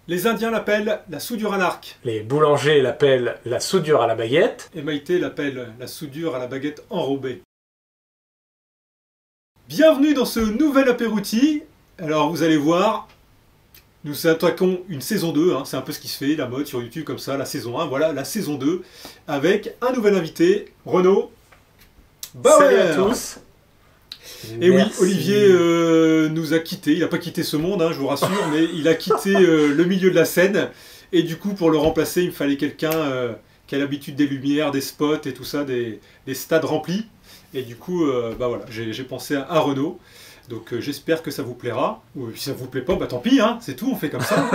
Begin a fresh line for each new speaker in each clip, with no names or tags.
Les Indiens l'appellent la soudure à l'arc.
Les boulangers l'appellent la soudure à la baguette.
Et Maïté l'appelle la soudure à la baguette enrobée. Bienvenue dans ce nouvel apérouti. Alors vous allez voir, nous attaquons une saison 2, c'est un peu ce qui se fait, la mode sur YouTube comme ça, la saison 1, voilà, la saison 2, avec un nouvel invité, Renaud Bauer.
Salut à tous.
Et oui,
Merci.
Olivier nous a quittés, il n'a pas quitté ce monde, je vous rassure, mais il a quitté le milieu de la scène, et du coup pour le remplacer, il me fallait quelqu'un qui a l'habitude des lumières, des spots et tout ça, des stades remplis, et du coup, voilà, j'ai pensé à Renaud. Donc j'espère que ça vous plaira, ou si ça vous plaît pas, tant pis, c'est tout, on fait comme ça.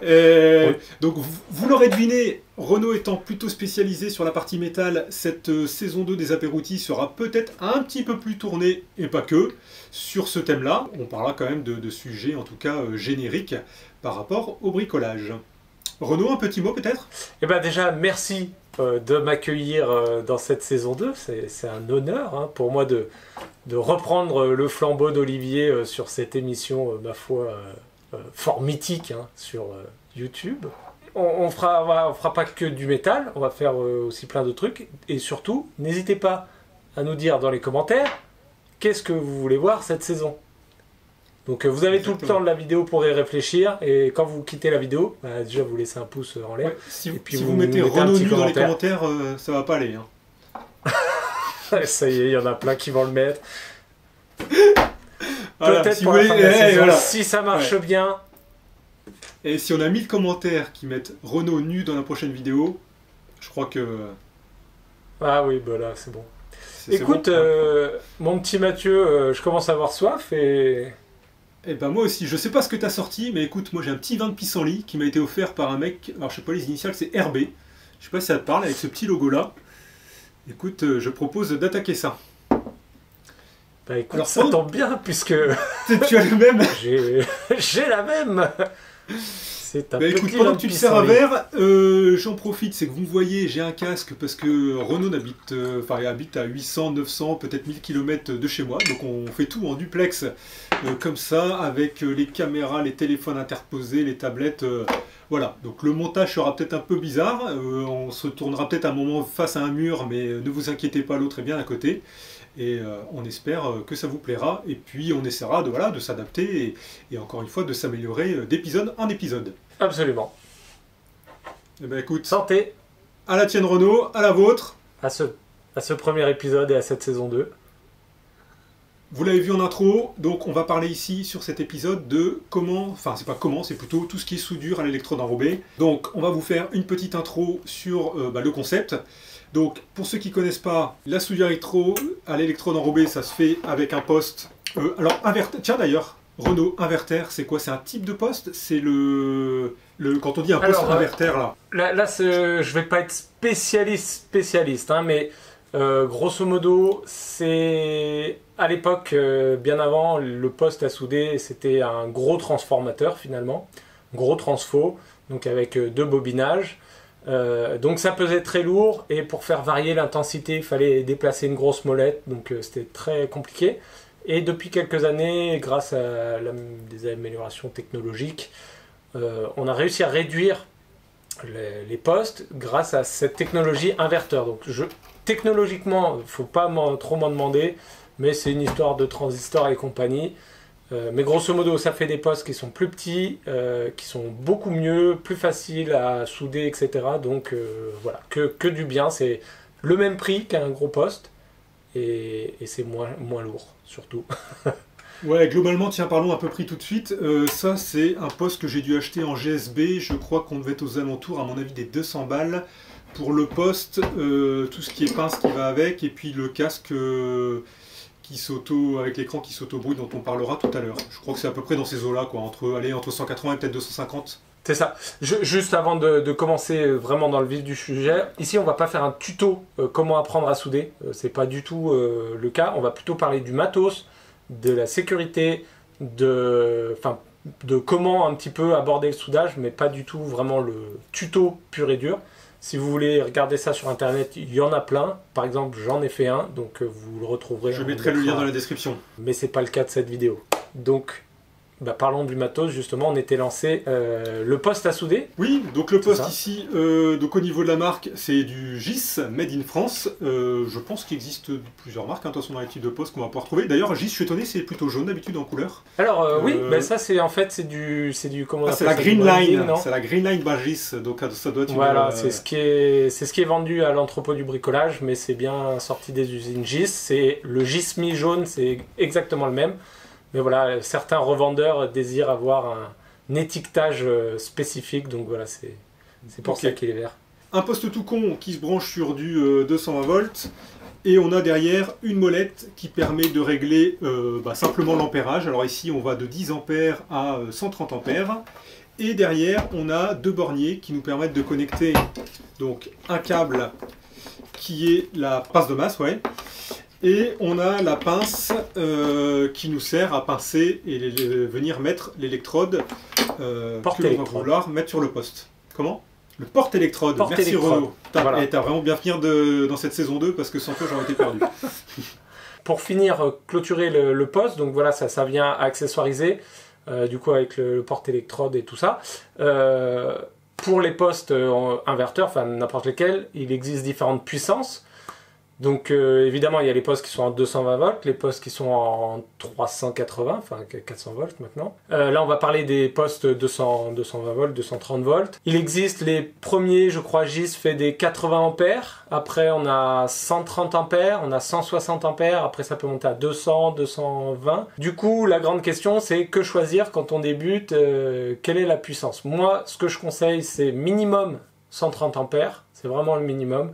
Oui.
Donc vous l'aurez deviné, Renaud étant plutôt spécialisé sur la partie métal, cette saison 2 des apéroutis sera peut-être un petit peu plus tournée, et pas que, sur ce thème-là. On parlera quand même de sujets, en tout cas génériques, par rapport au bricolage. Renaud, un petit mot peut-être ?
Eh ben déjà, merci de m'accueillir dans cette saison 2. C'est un honneur pour moi de reprendre le flambeau d'Olivier sur cette émission, ma foi, fort mythique sur YouTube. On fera pas que du métal, on va faire aussi plein de trucs. Et surtout, n'hésitez pas à nous dire dans les commentaires qu'est-ce que vous voulez voir cette saison. Donc vous avez tout le temps de la vidéo pour y réfléchir, et quand vous quittez la vidéo, déjà vous laissez un pouce en l'air.
Ouais, si
et puis
vous mettez Renaud nu dans les
commentaire.
commentaires, ça va pas aller.
Ça y est, il y en a plein qui vont le mettre.
Voilà,
Peut-être
si
pour
vous
la fin de
voulez,
la saison,
voilà.
si ça marche bien.
Et si on a 1000 commentaires qui mettent Renaud nu dans la prochaine vidéo, je crois que...
Ah oui, bah là, c'est bon.
c'est
Écoute,
bon,
mon petit Mathieu, je commence à avoir soif et...
Et ben moi aussi, je sais pas ce que t'as sorti, mais écoute, moi j'ai un petit vin de pissenlit qui m'a été offert par un mec, alors je sais pas les initiales, c'est RB. Je sais pas si ça te parle, avec ce petit logo là. Écoute, je propose d'attaquer ça.
Bah écoute,
Alors,
ça tombe bien, puisque
Tu as le même.
j'ai la même. C'est un
Bah écoute,
petit
pendant
vin
que tu
de
te sers un
pissenlit.
verre, j'en profite, c'est que vous me voyez, j'ai un casque parce que Renaud habite à 800, 900, peut-être 1000 km de chez moi, donc on fait tout en duplex, comme ça, avec les caméras, les téléphones interposés, les tablettes, voilà. Donc le montage sera peut-être un peu bizarre, on se tournera peut-être un moment face à un mur, mais ne vous inquiétez pas, l'autre est bien à côté. Et on espère que ça vous plaira, et puis on essaiera de s'adapter et encore une fois de s'améliorer d'épisode en épisode.
Absolument.
Eh ben écoute,
Santé
à la tienne Renaud, à la vôtre.
à ce premier épisode et à cette saison 2.
Vous l'avez vu en intro, donc on va parler ici sur cet épisode de comment, enfin c'est pas comment, c'est plutôt tout ce qui est soudure à l'électrode enrobée. Donc on va vous faire une petite intro sur le concept. Donc pour ceux qui ne connaissent pas, la soudure à l'électrode enrobée, ça se fait avec un poste. Alors inverter, tiens d'ailleurs, Renaud, inverter, c'est quoi? C'est un type de poste? C'est quand on dit un poste inverter là.
Là je vais pas être spécialiste, mais grosso modo, c'est à l'époque, bien avant, le poste à souder, c'était un gros transformateur finalement, gros transfo, donc avec deux bobinages. Donc ça pesait très lourd, et pour faire varier l'intensité, il fallait déplacer une grosse molette, donc c'était très compliqué. Et depuis quelques années, grâce à des améliorations technologiques, on a réussi à réduire les postes grâce à cette technologie inverteur. Donc technologiquement, il ne faut pas trop m'en demander, mais c'est une histoire de transistors et compagnie. Mais grosso modo, ça fait des postes qui sont plus petits, qui sont beaucoup mieux, plus faciles à souder, etc. Donc voilà, que du bien. C'est le même prix qu'un gros poste, et c'est moins lourd, surtout.
Ouais, globalement, tiens, parlons à peu près tout de suite. Ça, c'est un poste que j'ai dû acheter en GSB. Je crois qu'on devait être aux alentours, à mon avis, des 200 balles. Pour le poste, tout ce qui est pince qui va avec, et puis le casque avec l'écran qui s'auto-brouille, dont on parlera tout à l'heure. Je crois que c'est à peu près dans ces eaux-là, quoi, entre 180 et peut-être 250.
C'est ça. Juste avant de commencer vraiment dans le vif du sujet, ici on va pas faire un tuto comment apprendre à souder. C'est pas du tout le cas. On va plutôt parler du matos, de la sécurité, de comment un petit peu aborder le soudage, mais pas du tout vraiment le tuto pur et dur. Si vous voulez regarder ça sur internet, il y en a plein. Par exemple, j'en ai fait un, donc vous le retrouverez.
Je mettrai le lien dans la description.
Mais c'est pas le cas de cette vidéo. Donc, parlons du matos, justement, on était lancé le poste à souder.
Oui, donc le poste ici, donc au niveau de la marque, c'est du GIS, Made in France. Je pense qu'il existe plusieurs marques, hein, de toute façon, dans les types de postes qu'on va pouvoir trouver. D'ailleurs, GIS, je suis étonné, c'est plutôt jaune d'habitude en couleur.
Alors, oui, ça, c'est en fait, c'est du comment on appelle
c'est la
ça,
Green
du branding,
Line,
non
c'est la Green Line by GIS, donc ça doit être
Voilà, c'est ce qui est vendu à l'entrepôt du bricolage, mais c'est bien sorti des usines GIS. C'est le GIS mi-jaune, c'est exactement le même. Mais voilà, certains revendeurs désirent avoir un étiquetage spécifique, donc voilà, c'est pour ça qu'il est vert.
Un poste tout con qui se branche sur du 220 volts, et on a derrière une molette qui permet de régler simplement l'ampérage. Alors ici, on va de 10 ampères à 130 ampères. Et derrière, on a deux borniers qui nous permettent de connecter donc un câble qui est la pince de masse, et on a la pince qui nous sert à pincer et venir mettre l'électrode que l'on va vouloir mettre sur le poste. Comment? Le porte-électrode. Merci Renaud. Voilà. T'as vraiment bien fini dans cette saison 2 parce que sans toi j'aurais été perdu.
Pour finir, clôturer le poste, donc voilà, ça vient accessoiriser. Du coup avec le porte-électrode et tout ça. Pour les postes inverteurs, enfin n'importe lesquels, il existe différentes puissances. Donc évidemment il y a les postes qui sont en 220 volts, les postes qui sont en 380, enfin 400 volts maintenant. Là on va parler des postes 220 volts, 230 volts. Il existe les premiers, je crois GIS fait des 80 ampères, après on a 130 ampères, on a 160 ampères, après ça peut monter à 200, 220. Du coup la grande question c'est que choisir quand on débute, quelle est la puissance? Moi ce que je conseille c'est minimum 130 ampères, c'est vraiment le minimum.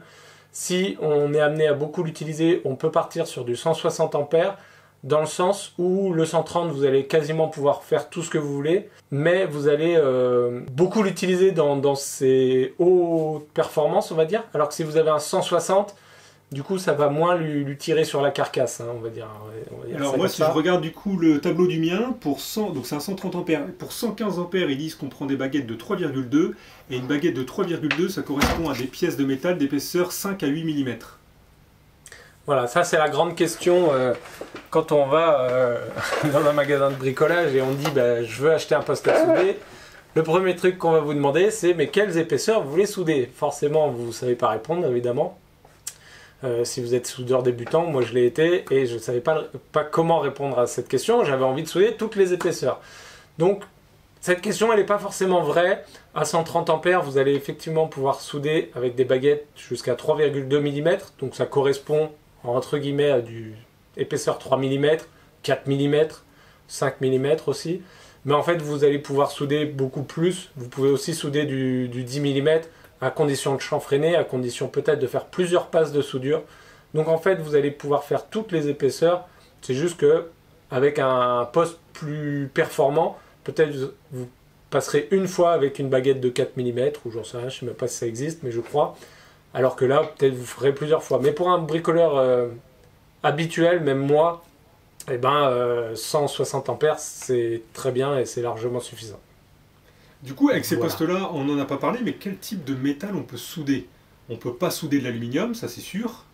Si on est amené à beaucoup l'utiliser, on peut partir sur du 160 ampères, dans le sens où le 130, vous allez quasiment pouvoir faire tout ce que vous voulez, mais vous allez beaucoup l'utiliser dans ses hautes performances, on va dire, alors que si vous avez un 160, du coup, ça va moins lui tirer sur la carcasse, hein, on va dire.
Alors moi, si je regarde du coup le tableau du mien, pour 100, donc c'est un 130 ampères, pour 115 ampères, ils disent qu'on prend des baguettes de 3,2, et une baguette de 3,2, ça correspond à des pièces de métal d'épaisseur 5 à 8 mm.
Voilà, ça c'est la grande question quand on va dans un magasin de bricolage et on dit je veux acheter un poste à souder. Le premier truc qu'on va vous demander, c'est mais quelles épaisseurs vous voulez souder? Forcément, vous ne savez pas répondre, évidemment. Si vous êtes soudeur débutant, moi je l'ai été et je ne savais pas comment répondre à cette question. J'avais envie de souder toutes les épaisseurs. Donc cette question elle n'est pas forcément vraie. À 130 ampères, vous allez effectivement pouvoir souder avec des baguettes jusqu'à 3,2 mm. Donc ça correspond entre guillemets à du épaisseur 3 mm, 4 mm, 5 mm aussi. Mais en fait vous allez pouvoir souder beaucoup plus. Vous pouvez aussi souder du 10 mm. à condition de chanfreiner, à condition peut-être de faire plusieurs passes de soudure. Donc en fait, vous allez pouvoir faire toutes les épaisseurs. C'est juste que avec un poste plus performant, peut-être vous passerez une fois avec une baguette de 4 mm, ou j'en sais rien, je ne sais même pas si ça existe, mais je crois. Alors que là, peut-être vous ferez plusieurs fois. Mais pour un bricoleur habituel, même moi, 160 ampères, c'est très bien et c'est largement suffisant.
Du coup, avec ces postes-là, on n'en a pas parlé, mais quel type de métal on peut souder? On ne peut pas souder de l'aluminium, ça c'est sûr.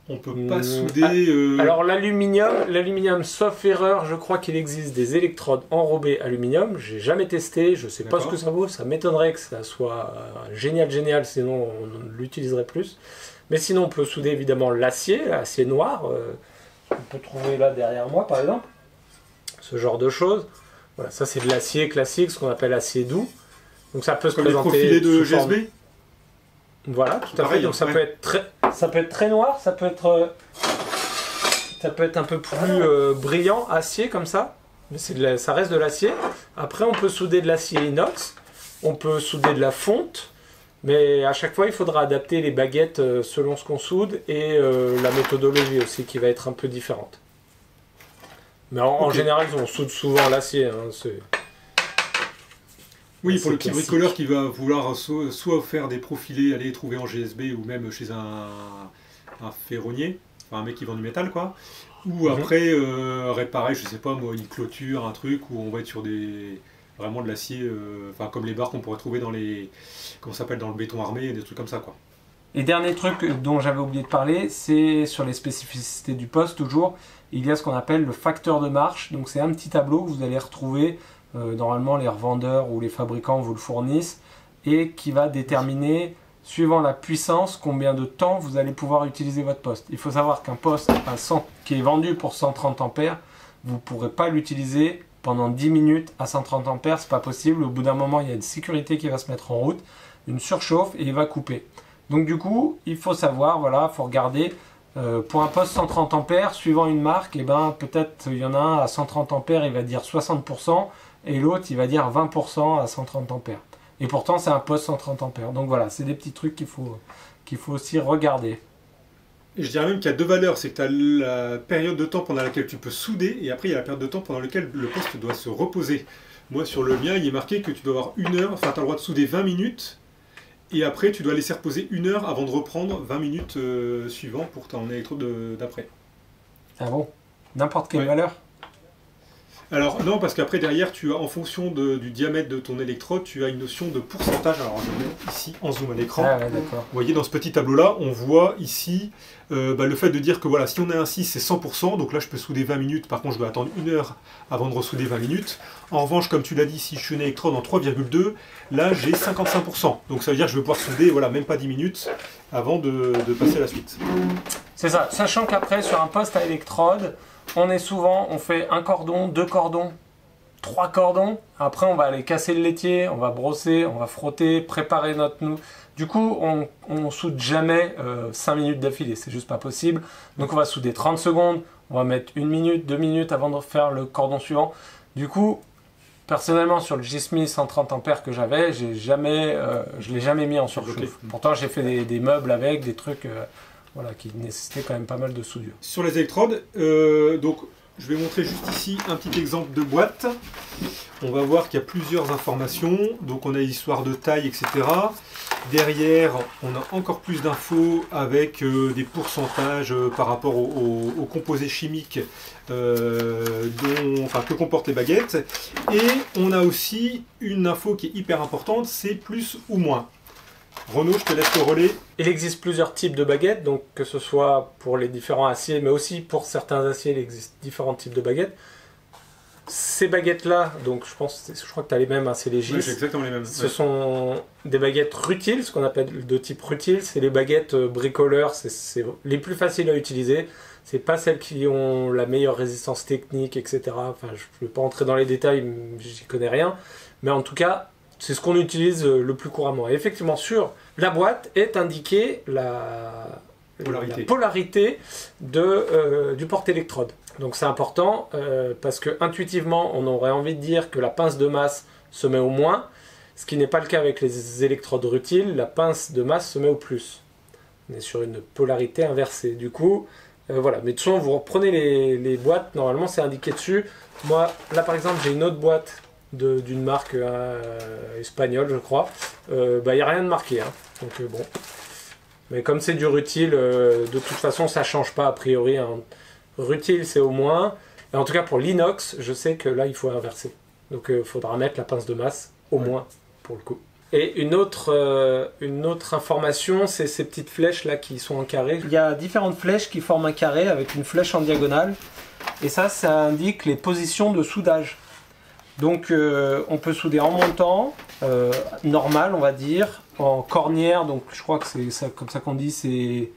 On ne peut pas souder...
Alors l'aluminium, sauf erreur, je crois qu'il existe des électrodes enrobées aluminium. J'ai jamais testé, je ne sais pas ce que ça vaut. Ça m'étonnerait que ça soit génial, sinon on l'utiliserait plus. Mais sinon, on peut souder évidemment l'acier noir. On peut trouver là derrière moi, par exemple. Ce genre de choses. Voilà, ça c'est de l'acier classique, ce qu'on appelle acier doux. Donc ça peut se présenter
les profilés de GSB.
Voilà, tout à fait. Donc ça peut être très noir, ça peut être un peu plus brillant, acier comme ça. Mais ça reste de l'acier. Après, on peut souder de l'acier inox, on peut souder de la fonte, mais à chaque fois, il faudra adapter les baguettes selon ce qu'on soude et la méthodologie aussi qui va être un peu différente. Mais en général, on soude souvent l'acier. Hein,
oui, pour le petit bricoleur qui va vouloir soit faire des profilés, aller les trouver en GSB ou même chez un ferronnier, enfin un mec qui vend du métal, quoi. Ou après réparer, je sais pas moi, une clôture, un truc où on va être sur vraiment de l'acier, comme les barres qu'on pourrait trouver dans dans le béton armé, des trucs comme ça, quoi.
Et dernier truc dont j'avais oublié de parler, c'est sur les spécificités du poste toujours. Il y a ce qu'on appelle le facteur de marche. Donc c'est un petit tableau que vous allez retrouver, normalement les revendeurs ou les fabricants vous le fournissent, et qui va déterminer, suivant la puissance, combien de temps vous allez pouvoir utiliser votre poste. Il faut savoir qu'un poste qui est vendu pour 130 ampères, vous ne pourrez pas l'utiliser pendant 10 minutes à 130 ampères, c'est pas possible. Au bout d'un moment, il y a une sécurité qui va se mettre en route, une surchauffe et il va couper. Donc du coup, il faut savoir, voilà, il faut regarder. Pour un poste 130 ampères, suivant une marque, et ben, peut-être il y en a un à 130 ampères, il va dire 60%, et l'autre, il va dire 20% à 130 ampères. Et pourtant, c'est un poste 130 ampères. Donc voilà, c'est des petits trucs qu'il faut aussi regarder.
Et je dirais même qu'il y a deux valeurs, c'est que tu as la période de temps pendant laquelle tu peux souder, et après il y a la période de temps pendant laquelle le poste doit se reposer. Moi, sur le mien, il est marqué que tu dois avoir 1 heure, enfin tu as le droit de souder 20 minutes, et après, tu dois laisser reposer 1 heure avant de reprendre 20 minutes suivantes pour ton électrode d'après.
Ah bon? N'importe quelle valeur?
Alors non, parce qu'après derrière, tu as en fonction du diamètre de ton électrode, tu as une notion de pourcentage. Alors je mets ici en zoom à l'écran.
Ah ouais, d'accord.
Vous voyez dans ce petit tableau-là, on voit ici le fait de dire que voilà, si on a un 6, c'est 100%. Donc là, je peux souder 20 minutes. Par contre, je dois attendre 1 heure avant de ressouder 20 minutes. En revanche, comme tu l'as dit, si je suis une électrode en 3,2, là, j'ai 55%. Donc ça veut dire que je vais pouvoir souder, voilà, même pas 10 minutes avant de passer à la suite.
C'est ça. Sachant qu'après, sur un poste à électrode, on fait un cordon, 2 cordons, 3 cordons. Après, on va aller casser le laitier, on va brosser, on va frotter, préparer notre nouille. Du coup, on soude jamais 5 minutes d'affilée, c'est juste pas possible. Donc on va souder 30 secondes, on va mettre 1 minute, 2 minutes avant de faire le cordon suivant. Du coup, personnellement, sur le G-Smith 130 ampères que j'avais, je l'ai jamais mis en surchauffe. Okay. Pourtant, j'ai fait des meubles avec, des trucs voilà, qui nécessitaient quand même pas mal de soudure.
Sur les électrodes, donc je vais montrer juste ici un petit exemple de boîte. On va voir qu'il y a plusieurs informations. Donc on a l'histoire de taille, etc. Derrière, on a encore plus d'infos avec des pourcentages par rapport aux composés chimiques que comportent les baguettes. Et on a aussi une info qui est hyper importante, c'est plus ou moins. Renaud, je te laisse le relais.
Il existe plusieurs types de baguettes, donc que ce soit pour les différents aciers, mais aussi pour certains aciers, il existe différents types de baguettes. Ces baguettes-là, donc je crois que tu as les mêmes, hein, c'est les GIS.
Oui, c'est exactement les mêmes.
Ce sont des baguettes rutiles, ce qu'on appelle de type rutile. C'est les baguettes bricoleurs, c'est les plus faciles à utiliser. C'est pas celles qui ont la meilleure résistance technique, etc. Enfin, je ne vais pas entrer dans les détails, j'y connais rien. Mais en tout cas, c'est ce qu'on utilise le plus couramment. Et effectivement, sur la boîte est indiquée la polarité du porte-électrode. Donc c'est important parce que intuitivement, on aurait envie de dire que la pince de masse se met au moins, ce qui n'est pas le cas avec les électrodes rutiles. La pince de masse se met au plus. On est sur une polarité inversée. Du coup, voilà. Mais de toute façon, vous reprenez les boîtes, normalement c'est indiqué dessus. Moi, là par exemple, j'ai une autre boîte d'une marque espagnole, je crois. Il n'y a rien de marqué. Hein. Donc bon. Mais comme c'est du rutile, de toute façon, ça ne change pas a priori. Hein. Rutile, c'est au moins. Et en tout cas, pour l'inox, je sais que là, il faut inverser. Donc, il faudra mettre la pince de masse au moins, pour le coup. Et une autre information, c'est ces petites flèches là qui sont en carré. Il y a différentes flèches qui forment un carré avec une flèche en diagonale. Et ça indique les positions de soudage. Donc, on peut souder en montant, normal, on va dire, en cornière. Donc, je crois que c'est comme ça qu'on dit, c'est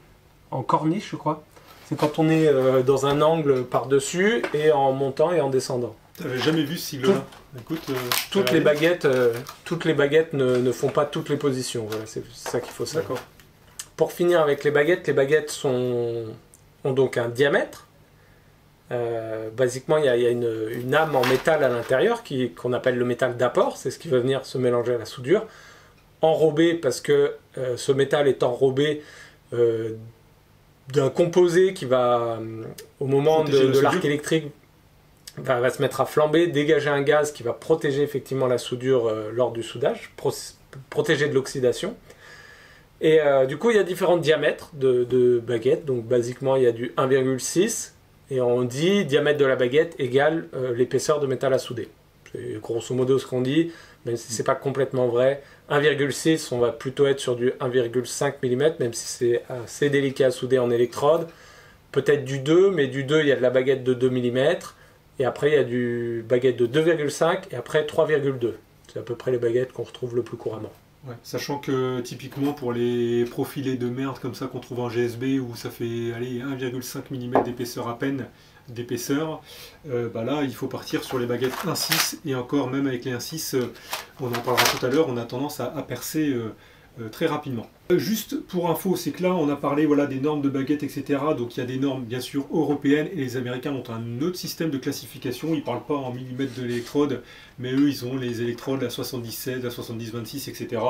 en corniche, je crois. C'est quand on est dans un angle par-dessus et en montant et en descendant.
T'avais jamais vu ce sigle-là? Écoute,
toutes les baguettes ne font pas toutes les positions. Voilà, c'est ça qu'il faut savoir.
D'accord.
Pour finir avec les baguettes ont donc un diamètre. Basiquement, il y a une âme en métal à l'intérieur qu'on appelle le métal d'apport. C'est ce qui va venir se mélanger à la soudure. Enrobé parce que ce métal est enrobé d'un composé qui va, au moment de l'arc électrique, va se mettre à flamber, dégager un gaz qui va protéger effectivement la soudure lors du soudage, protéger de l'oxydation. Et du coup, il y a différents diamètres de baguettes. Donc, basiquement, il y a du 1,6 et on dit diamètre de la baguette égale l'épaisseur de métal à souder. c'est grosso modo ce qu'on dit, même si c'est pas complètement vrai. 1,6, on va plutôt être sur du 1,5 mm, même si c'est assez délicat à souder en électrode. Peut-être du 2, mais du 2, il y a de la baguette de 2 mm, et après il y a du baguette de 2,5, et après 3,2. C'est à peu près les baguettes qu'on retrouve le plus couramment.
Ouais, sachant que typiquement pour les profilés de merde comme ça qu'on trouve en GSB où ça fait allez, 1,5 mm d'épaisseur à peine, bah là il faut partir sur les baguettes 1,6 et encore même avec les 1,6, on en parlera tout à l'heure, on a tendance à percer très rapidement. Juste pour info, c'est que là on a parlé voilà, des normes de baguettes, etc. Donc il y a des normes bien sûr européennes et les Américains ont un autre système de classification. Ils ne parlent pas en millimètres de l'électrode, mais eux ils ont les électrodes à 77, à 70-26, etc.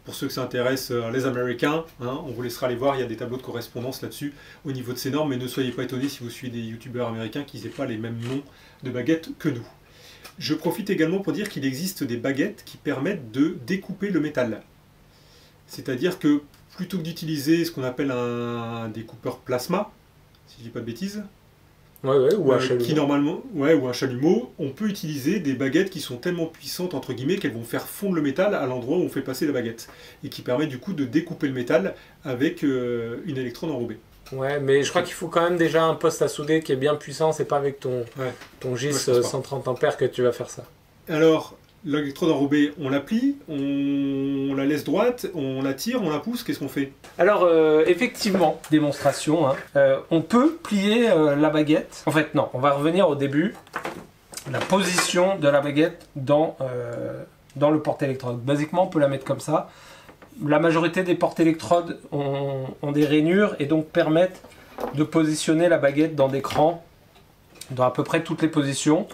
Pour ceux que ça intéresse, les Américains, hein, on vous laissera aller voir, il y a des tableaux de correspondance là-dessus au niveau de ces normes, mais ne soyez pas étonnés si vous suivez des youtubeurs américains qu'ils n'aient pas les mêmes noms de baguettes que nous. Je profite également pour dire qu'il existe des baguettes qui permettent de découper le métal. C'est-à-dire que plutôt que d'utiliser ce qu'on appelle un découpeur plasma, si je ne dis pas de bêtises,
ou un chalumeau.
Qui normalement, ou un chalumeau, on peut utiliser des baguettes qui sont tellement puissantes entre guillemets qu'elles vont faire fondre le métal à l'endroit où on fait passer la baguette et qui permet du coup de découper le métal avec une électrode enrobée.
Ouais, mais je crois qu'il faut quand même déjà un poste à souder qui est bien puissant, c'est pas avec ton GIS 130 ampères que tu vas faire ça.
Alors, l'électrode enrobée, on la plie, on la laisse droite, on la tire, on la pousse, qu'est-ce qu'on fait?
Alors, effectivement, démonstration, hein, on peut plier la baguette. En fait, non, on va revenir au début. La position de la baguette dans le porte-électrode. Basiquement, on peut la mettre comme ça. La majorité des porte-électrodes ont des rainures et donc permettent de positionner la baguette dans des crans, dans à peu près toutes les positions.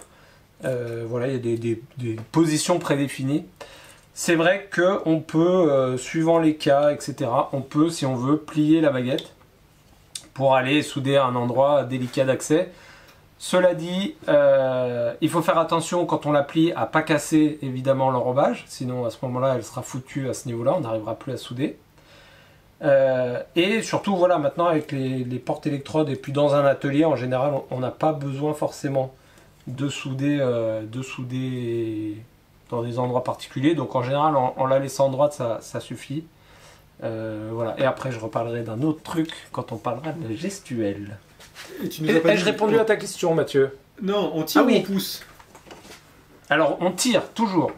Voilà, il y a des positions prédéfinies. C'est vrai qu'on peut, suivant les cas, etc., on peut, si on veut, plier la baguette pour aller souder à un endroit délicat d'accès. Cela dit, il faut faire attention quand on la plie à ne pas casser évidemment l'enrobage, sinon à ce moment-là elle sera foutue à ce niveau-là, on n'arrivera plus à souder. Et surtout, voilà, maintenant avec les portes-électrodes et puis dans un atelier en général, on n'a pas besoin forcément de souder dans des endroits particuliers, donc en général en la laissant droite ça suffit. Voilà. Et après je reparlerai d'un autre truc quand on parlera de la gestuelle.
Ai-je répondu à ta question, Mathieu?
Non, on tire ou on pousse?
Alors on tire toujours.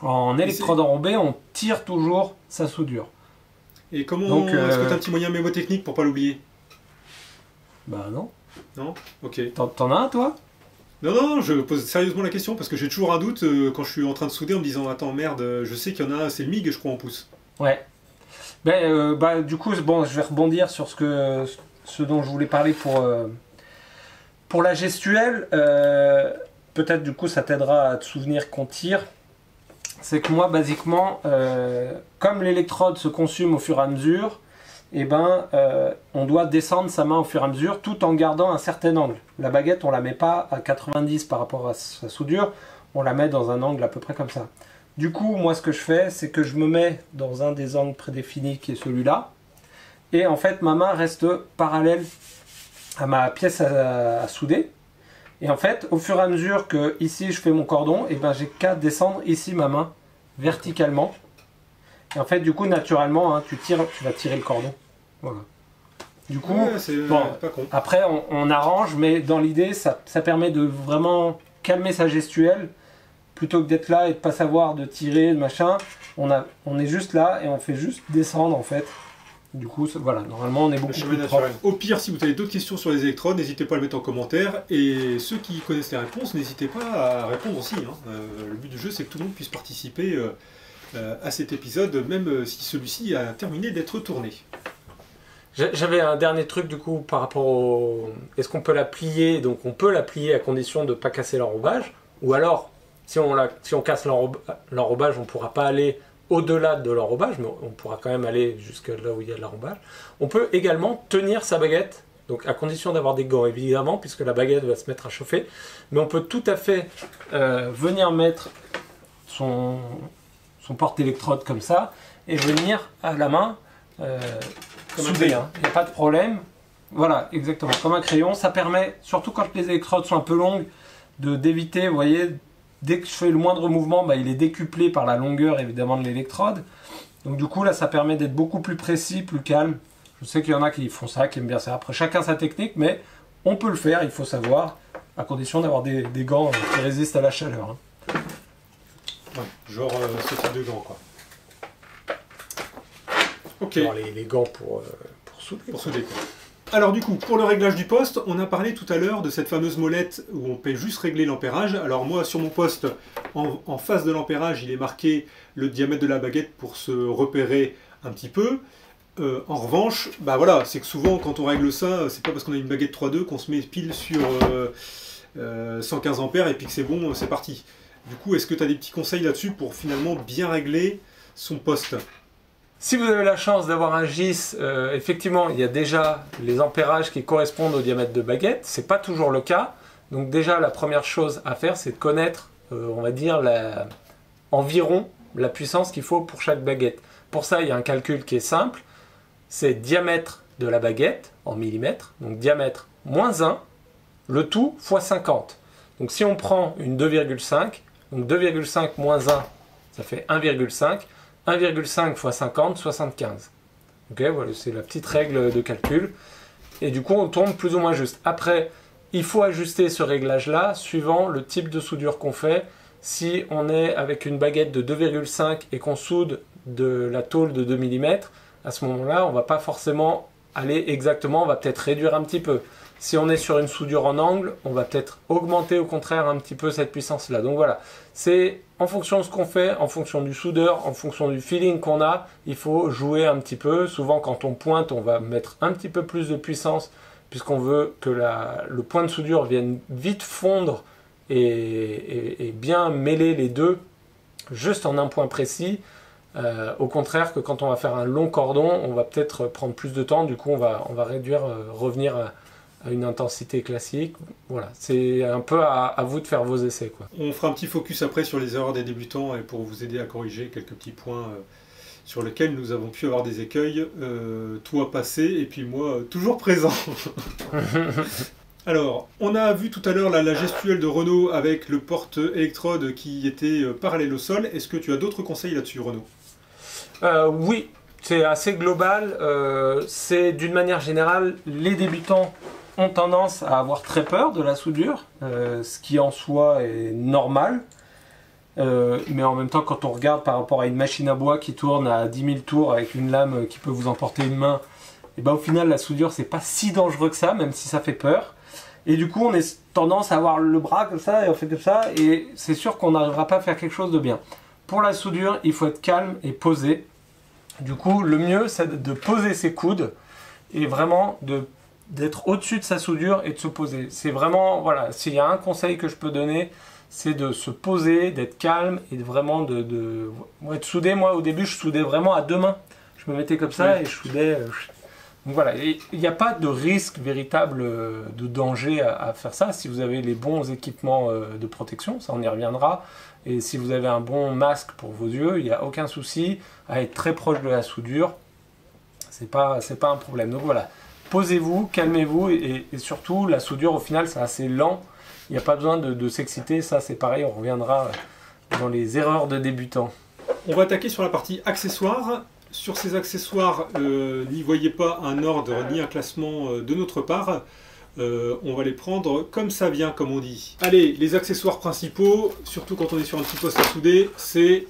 En électrode enrobée, on tire toujours sa soudure.
Et comment est-ce que tu as un petit moyen mémotechnique pour pas l'oublier?
Bah non.
Non? Ok.
T'en as un toi?
Non, je pose sérieusement la question parce que j'ai toujours un doute quand je suis en train de souder en me disant attends merde, je sais qu'il y en a un, c'est le MIG, je crois en pouce.
Ouais. Bah du coup, bon, je vais rebondir sur ce dont je voulais parler pour la gestuelle. Peut-être du coup ça t'aidera à te souvenir qu'on tire. C'est que moi basiquement, comme l'électrode se consume au fur et à mesure, on doit descendre sa main au fur et à mesure tout en gardant un certain angle. La baguette, on la met pas à 90 par rapport à sa soudure, on la met dans un angle à peu près comme ça. Du coup, moi ce que je fais, c'est que je me mets dans un des angles prédéfinis qui est celui-là, et en fait ma main reste parallèle à ma pièce à souder. Et en fait, au fur et à mesure que ici je fais mon cordon, j'ai qu'à descendre ici ma main verticalement. Et en fait, du coup, naturellement, hein, tu vas tirer le cordon. Voilà. Du coup,
pas con.
Après, on arrange, mais dans l'idée, ça permet de vraiment calmer sa gestuelle. Plutôt que d'être là et de pas savoir de tirer, de machin, on est juste là et on fait juste descendre en fait. Du coup, voilà, normalement, on est beaucoup plus propre.
Au pire, si vous avez d'autres questions sur les électrodes, n'hésitez pas à le mettre en commentaire. Et ceux qui connaissent les réponses, n'hésitez pas à répondre aussi. Hein. Le but du jeu, c'est que tout le monde puisse participer à cet épisode, même si celui-ci a terminé d'être tourné.
J'avais un dernier truc du coup par rapport au... Est-ce qu'on peut la plier? Donc on peut la plier à condition de ne pas casser l'enrobage. Ou alors, si on casse l'enrobage, on ne pourra pas aller au-delà de l'enrobage, mais on pourra quand même aller jusque là où il y a de l'enrobage. On peut également tenir sa baguette, donc à condition d'avoir des gants évidemment, puisque la baguette va se mettre à chauffer. Mais on peut tout à fait venir mettre son porte-électrode comme ça, et venir à la main souder, hein. Il n'y a pas de problème. Voilà, exactement, comme un crayon. Ça permet, surtout quand les électrodes sont un peu longues, d'éviter, vous voyez,
dès que je fais le moindre mouvement, bah, il est décuplé par la longueur évidemment de l'électrode. Donc du coup là ça permet d'être beaucoup plus précis, plus calme. Je sais qu'il y en a qui font ça, qui aiment bien ça. Après chacun sa technique, mais on peut le faire, il faut savoir, à condition d'avoir des gants qui résistent à la chaleur. Hein.
Ouais, genre ce type de gants quoi. Ok.
Alors, les gants pour souder.
Pour souder quoi. Alors du coup, pour le réglage du poste, on a parlé tout à l'heure de cette fameuse molette où on peut juste régler l'ampérage. Alors moi, sur mon poste, en face de l'ampérage, il est marqué le diamètre de la baguette pour se repérer un petit peu. En revanche, bah voilà, c'est que souvent quand on règle ça, c'est pas parce qu'on a une baguette 3.2 qu'on se met pile sur 115 ampères et puis que c'est bon, c'est parti. Du coup, est-ce que tu as des petits conseils là-dessus pour finalement bien régler son poste ?
Si vous avez la chance d'avoir un GIS, effectivement, il y a déjà les ampérages qui correspondent au diamètre de baguette. C'est pas toujours le cas. Donc déjà, la première chose à faire, c'est de connaître, on va dire, environ la puissance qu'il faut pour chaque baguette. Pour ça, il y a un calcul qui est simple. C'est diamètre de la baguette en millimètres. Donc diamètre moins 1, le tout fois 50. Donc si on prend une 2,5, donc 2,5 moins 1, ça fait 1,5. 1,5 fois 50, 75. Ok, voilà, c'est la petite règle de calcul. Et du coup, on tourne plus ou moins juste. Après, il faut ajuster ce réglage-là suivant le type de soudure qu'on fait. Si on est avec une baguette de 2,5 et qu'on soude de la tôle de 2 mm, à ce moment-là, on ne va pas forcément aller exactement, on va peut-être réduire un petit peu. Si on est sur une soudure en angle, on va peut-être augmenter au contraire un petit peu cette puissance-là. Donc voilà, c'est en fonction de ce qu'on fait, en fonction du soudeur, en fonction du feeling qu'on a, il faut jouer un petit peu. Souvent quand on pointe, on va mettre un petit peu plus de puissance puisqu'on veut que le point de soudure vienne vite fondre et bien mêler les deux juste en un point précis. Au contraire que quand on va faire un long cordon, on va peut-être prendre plus de temps, du coup on va réduire, revenir à une intensité classique. Voilà, c'est un peu à vous de faire vos essais, quoi.
On fera un petit focus après sur les erreurs des débutants et pour vous aider à corriger quelques petits points sur lesquels nous avons pu avoir des écueils, toi passé et puis moi toujours présent. Alors, on a vu tout à l'heure la gestuelle de Renault avec le porte-électrode qui était parallèle au sol. Est-ce que tu as d'autres conseils là-dessus, Renaud ?
Oui, c'est assez global. C'est d'une manière générale, les débutants ont tendance à avoir très peur de la soudure, ce qui en soi est normal. Mais en même temps, quand on regarde par rapport à une machine à bois qui tourne à 10 000 tours avec une lame qui peut vous emporter une main, et ben au final, la soudure, c'est pas si dangereux que ça, même si ça fait peur. Et du coup, on a tendance à avoir le bras comme ça, et on fait comme ça, et c'est sûr qu'on n'arrivera pas à faire quelque chose de bien. Pour la soudure, il faut être calme et posé. Du coup, le mieux, c'est de poser ses coudes, et vraiment d'être au-dessus de sa soudure et de se poser. C'est vraiment, voilà, s'il y a un conseil que je peux donner, c'est de se poser, d'être calme, et vraiment de souder. Moi, au début, je soudais vraiment à deux mains. Je me mettais comme ça, et je soudais... Donc voilà, il n'y a pas de risque véritable de danger à faire ça si vous avez les bons équipements de protection, ça on y reviendra. Et si vous avez un bon masque pour vos yeux, il n'y a aucun souci à être très proche de la soudure. C'est pas un problème. Donc voilà, posez-vous, calmez-vous et surtout la soudure au final c'est assez lent. Il n'y a pas besoin de s'exciter, ça c'est pareil, on reviendra dans les erreurs de débutants.
On va attaquer sur la partie accessoires. Sur ces accessoires, n'y voyez pas un ordre ni un classement de notre part. On va les prendre comme ça vient, comme on dit. Allez, les accessoires principaux, surtout quand on est sur un petit poste à souder, c'est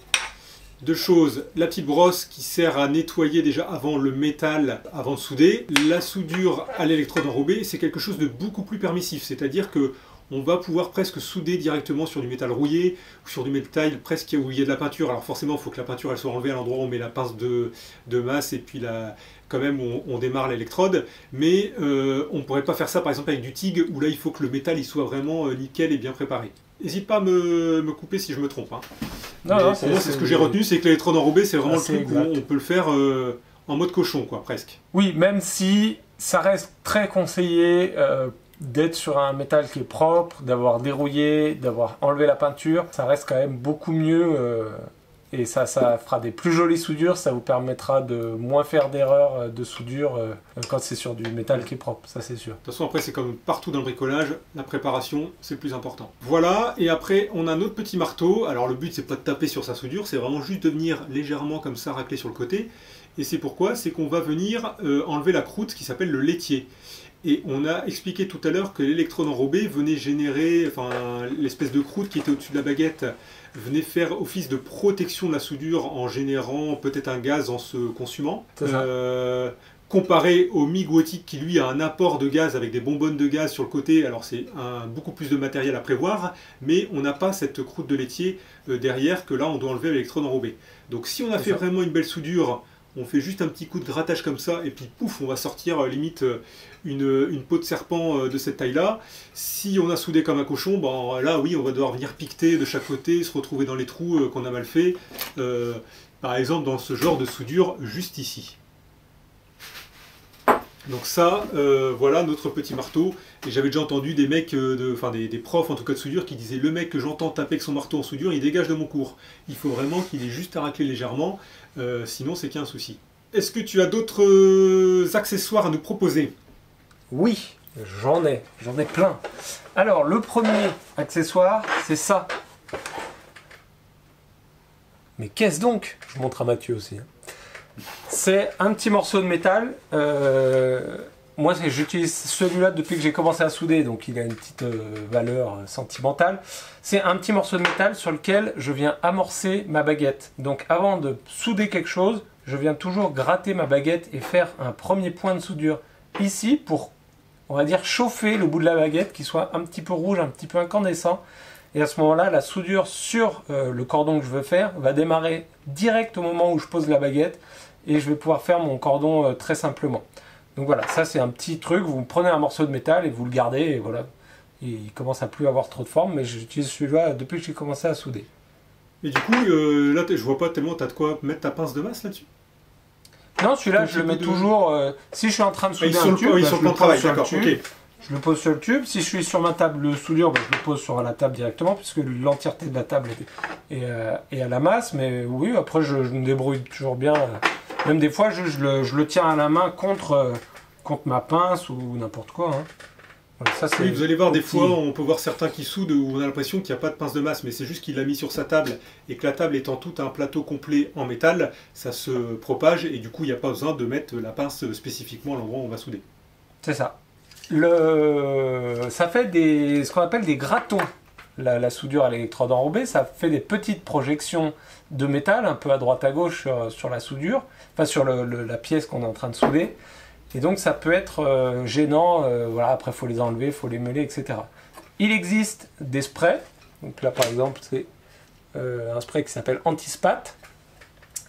deux choses. La petite brosse qui sert à nettoyer déjà avant le métal, avant de souder. La soudure à l'électrode enrobée, c'est quelque chose de beaucoup plus permissif. C'est-à-dire que on va pouvoir presque souder directement sur du métal rouillé ou sur du métal presque où il y a de la peinture. Alors forcément, il faut que la peinture elle soit enlevée à l'endroit où on met la pince de masse et puis là, quand même on démarre l'électrode. Mais on ne pourrait pas faire ça par exemple avec du TIG où là il faut que le métal il soit vraiment nickel et bien préparé. N'hésite pas à me couper si je me trompe. Hein. Non, pour moi, c'est ce que j'ai retenu, c'est que l'électrode enrobée, c'est vraiment le truc où on peut le faire en mode cochon, quoi, presque.
Oui, même si ça reste très conseillé d'être sur un métal qui est propre, d'avoir dérouillé, d'avoir enlevé la peinture, ça reste quand même beaucoup mieux Et ça fera des plus jolies soudures, ça vous permettra de moins faire d'erreurs de soudure quand c'est sur du métal qui est propre, ça c'est sûr.
De toute façon, après, c'est comme partout dans le bricolage, la préparation, c'est le plus important. Voilà, et après, on a notre petit marteau. Alors, le but, c'est pas de taper sur sa soudure, c'est vraiment juste de venir légèrement comme ça racler sur le côté. Et c'est pourquoi, c'est qu'on va venir enlever la croûte qui s'appelle le laitier. Et on a expliqué tout à l'heure que l'électrode enrobée venait générer, enfin, l'espèce de croûte qui était au-dessus de la baguette, venait faire office de protection de la soudure en générant peut-être un gaz en se consumant. Comparé au MIG Wotik qui lui a un apport de gaz avec des bonbonnes de gaz sur le côté, alors c'est beaucoup plus de matériel à prévoir, mais on n'a pas cette croûte de laitier derrière que là on doit enlever avec l'électrode enrobée. Donc si on a fait vraiment une belle soudure, on fait juste un petit coup de grattage comme ça, et puis pouf, on va sortir limite une peau de serpent de cette taille-là. Si on a soudé comme un cochon, ben, là oui, on va devoir venir piqueter de chaque côté, se retrouver dans les trous qu'on a mal fait. Par exemple, dans ce genre de soudure, juste ici. Donc ça, voilà notre petit marteau. Et j'avais déjà entendu des mecs, des profs en tout cas de soudure, qui disaient le mec que j'entends taper avec son marteau en soudure, il dégage de mon cours. Il faut vraiment qu'il ait juste à racler légèrement, sinon c'est qu'il y a un souci. Est-ce que tu as d'autres accessoires à nous proposer?
Oui, j'en ai plein. Alors le premier accessoire, c'est ça. Mais qu'est-ce donc? Je montre à Mathieu aussi. C'est un petit morceau de métal. Moi, j'utilise celui-là depuis que j'ai commencé à souder, donc il a une petite valeur sentimentale. C'est un petit morceau de métal sur lequel je viens amorcer ma baguette. Donc avant de souder quelque chose, je viens toujours gratter ma baguette et faire un premier point de soudure ici pour, on va dire, chauffer le bout de la baguette qui soit un petit peu rouge, un petit peu incandescent. Et à ce moment-là, la soudure sur le cordon que je veux faire va démarrer direct au moment où je pose la baguette et je vais pouvoir faire mon cordon très simplement. Donc voilà, ça c'est un petit truc, vous prenez un morceau de métal et vous le gardez et voilà. Il commence à plus avoir trop de forme, mais j'utilise celui-là depuis que j'ai commencé à souder.
Et du coup, là je vois pas tellement, t'as de quoi mettre ta pince de masse là-dessus?
Non, celui-là je le mets toujours, si je suis en train de souder un tube,
je le pose sur le tube.
Je le pose sur le tube. Si je suis sur ma table de soudure, je le pose sur la table directement, puisque l'entièreté de la table est à la masse. Mais oui, après, je me débrouille toujours bien. Même des fois, je le tiens à la main contre ma pince ou n'importe quoi. Hein. Voilà, ça,
oui, vous allez voir, des fois, on peut voir certains qui soudent où on a l'impression qu'il n'y a pas de pince de masse, mais c'est juste qu'il l'a mis sur sa table et que la table étant tout un plateau complet en métal, ça se propage et du coup, il n'y a pas besoin de mettre la pince spécifiquement à l'endroit où on va souder.
C'est ça. Ça fait ce qu'on appelle des gratons. La soudure à l'électrode enrobée, ça fait des petites projections de métal un peu à droite à gauche sur la soudure, enfin sur la pièce qu'on est en train de souder. Et donc ça peut être gênant, voilà, après il faut les enlever, il faut les mêler, etc. Il existe des sprays, donc là par exemple c'est un spray qui s'appelle Anti-Spat.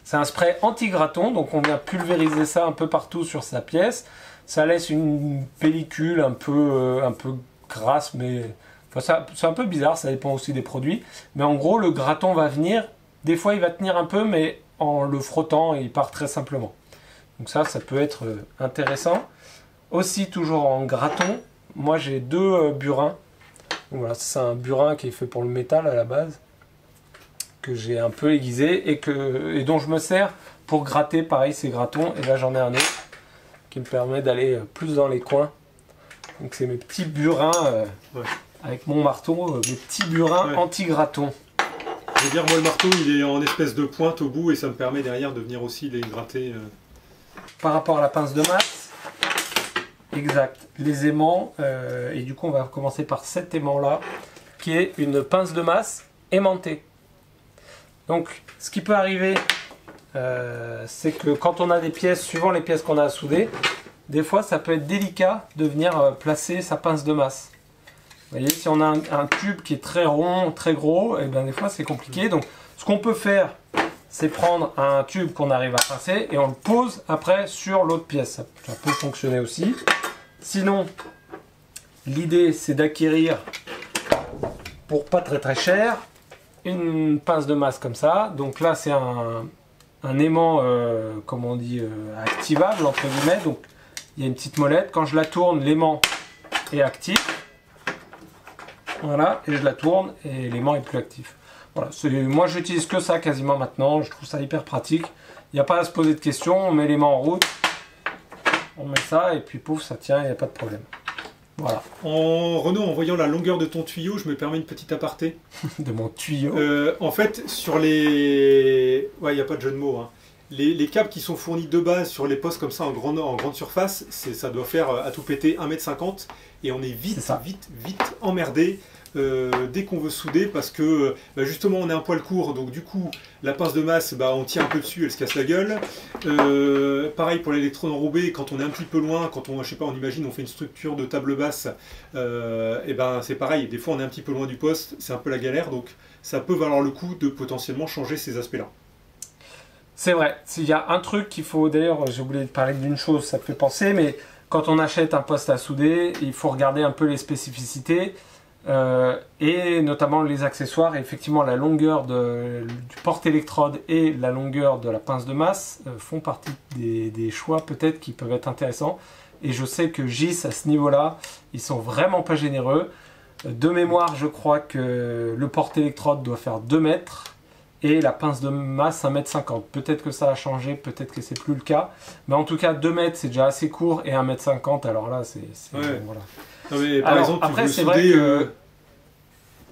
C'est un spray anti-graton, donc on vient pulvériser ça un peu partout sur sa pièce. Ça laisse une pellicule un peu grasse, mais enfin, c'est un peu bizarre, ça dépend aussi des produits. Mais en gros, le graton va venir, des fois il va tenir un peu, mais en le frottant, il part très simplement. Donc ça peut être intéressant. Aussi, toujours en graton, moi j'ai deux burins. Donc voilà, c'est un burin qui est fait pour le métal à la base, que j'ai un peu aiguisé et dont je me sers pour gratter, pareil, ces gratons. Et là j'en ai un autre qui me permet d'aller plus dans les coins. Donc c'est mes petits burins avec mon marteau, mes petits burins anti-graton.
Je veux dire, moi le marteau il est en espèce de pointe au bout et ça me permet derrière de venir aussi les gratter.
Par rapport à la pince de masse, exact, les aimants, et du coup on va commencer par cet aimant là, qui est une pince de masse aimantée. Donc ce qui peut arriver, c'est que quand on a des pièces, suivant les pièces qu'on a à souder, des fois ça peut être délicat de venir placer sa pince de masse. Vous voyez, si on a un tube qui est très rond, très gros, et bien des fois c'est compliqué. Donc ce qu'on peut faire, c'est prendre un tube qu'on arrive à pincer et on le pose après sur l'autre pièce. Ça peut fonctionner aussi. Sinon, l'idée c'est d'acquérir, pour pas très très cher, une pince de masse comme ça. Donc là c'est un aimant, comme on dit, activable entre guillemets. Donc il y a une petite molette. Quand je la tourne, l'aimant est actif. Voilà, et je la tourne et l'aimant est plus actif.
Voilà, moi j'utilise que ça quasiment maintenant, je trouve ça hyper pratique. Il n'y a pas à se poser de questions, on met les mains en route, on met ça et puis pouf, ça tient, il n'y a pas de problème. Voilà.
Renaud, en voyant la longueur de ton tuyau, je me permets une petite aparté.
De mon tuyau.
En fait, sur les... Ouais, il n'y a pas de jeu de mots. Hein. Les câbles qui sont fournis de base sur les postes comme ça en grande surface, ça doit faire à tout péter 1,50 m et on est vite emmerdé dès qu'on veut souder parce que justement on est un poil court, donc du coup la pince de masse, on tient un peu dessus, elle se casse la gueule. Pareil pour l'électrode enrobée, quand on est un petit peu loin, quand on, je sais pas, on imagine on fait une structure de table basse, et c'est pareil, des fois on est un petit peu loin du poste, c'est un peu la galère, donc ça peut valoir le coup de potentiellement changer ces aspects-là.
C'est vrai, il y a un truc qu'il faut, d'ailleurs j'ai oublié de parler d'une chose, ça me fait penser, mais quand on achète un poste à souder, il faut regarder un peu les spécificités. Et notamment les accessoires, et effectivement la longueur du porte-électrode et la longueur de la pince de masse font partie des choix peut-être qui peuvent être intéressants. Et je sais que GIS à ce niveau-là, ils sont vraiment pas généreux. De mémoire, je crois que le porte-électrode doit faire 2 mètres et la pince de masse 1,50 m. Peut-être que ça a changé, peut-être que c'est plus le cas. Mais en tout cas, 2 mètres c'est déjà assez court et 1,50 m, alors là c'est
ouais.
Voilà.
Non mais par
alors,
exemple,
après c'est vrai que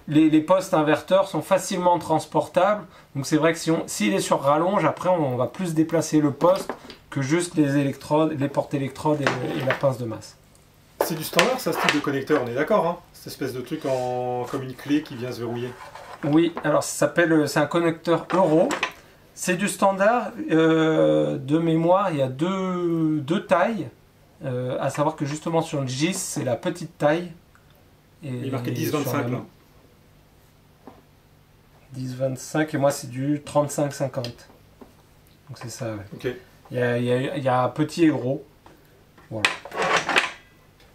les postes inverteurs sont facilement transportables. Donc c'est vrai que s'il est sur rallonge, après on va plus déplacer le poste que juste les électrodes, les porte-électrodes et la pince de masse.
C'est du standard ça, ce type de connecteur, on est d'accord, hein? Cette espèce de truc comme une clé qui vient se verrouiller.
Oui, alors c'est un connecteur Euro. C'est du standard. De mémoire, il y a deux tailles. À savoir que justement sur le GIS, c'est la petite taille. Et
il est marqué 10-25 là.
10-25 et moi c'est du 35-50. Donc c'est ça, ouais.
Ok.
Il y a petit et gros. Voilà.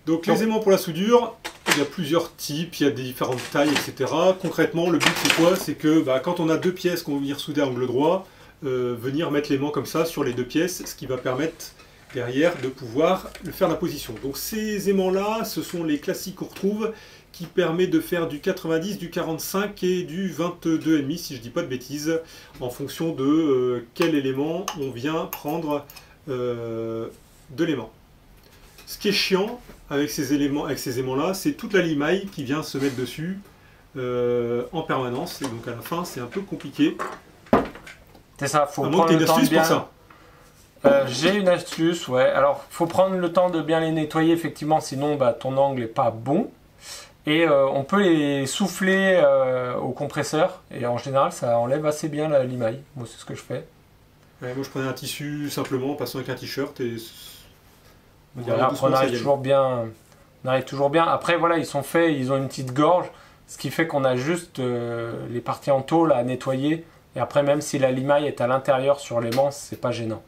Donc les aimants pour la soudure, il y a plusieurs types, il y a des différentes tailles, etc. Concrètement, le but c'est quoi? C'est que quand on a 2 pièces qu'on veut venir souder à angle droit, venir mettre l'aimant comme ça sur les 2 pièces, ce qui va permettre derrière de pouvoir faire la position. Donc ces aimants-là, ce sont les classiques qu'on retrouve, qui permet de faire du 90, du 45 et du 22,5 si je dis pas de bêtises, en fonction de quel élément on vient prendre de l'aimant. Ce qui est chiant avec ces aimants-là, c'est toute la limaille qui vient se mettre dessus en permanence, et donc à la fin c'est un peu compliqué.
C'est ça, faut
prendre le temps de bien... pour ça.
J'ai une astuce, ouais. Alors, faut prendre le temps de bien les nettoyer, effectivement, sinon ton angle n'est pas bon. Et on peut les souffler au compresseur, et en général, ça enlève assez bien la limaille. Moi, c'est ce que je fais.
Ouais, moi, je prenais un tissu simplement, en passant avec un t-shirt, et...
Voilà, après, on arrive toujours bien. Après, voilà, ils sont faits, ils ont une petite gorge, ce qui fait qu'on a juste les parties en tôle à nettoyer. Et après, même si la limaille est à l'intérieur sur l'aimant, c'est pas gênant.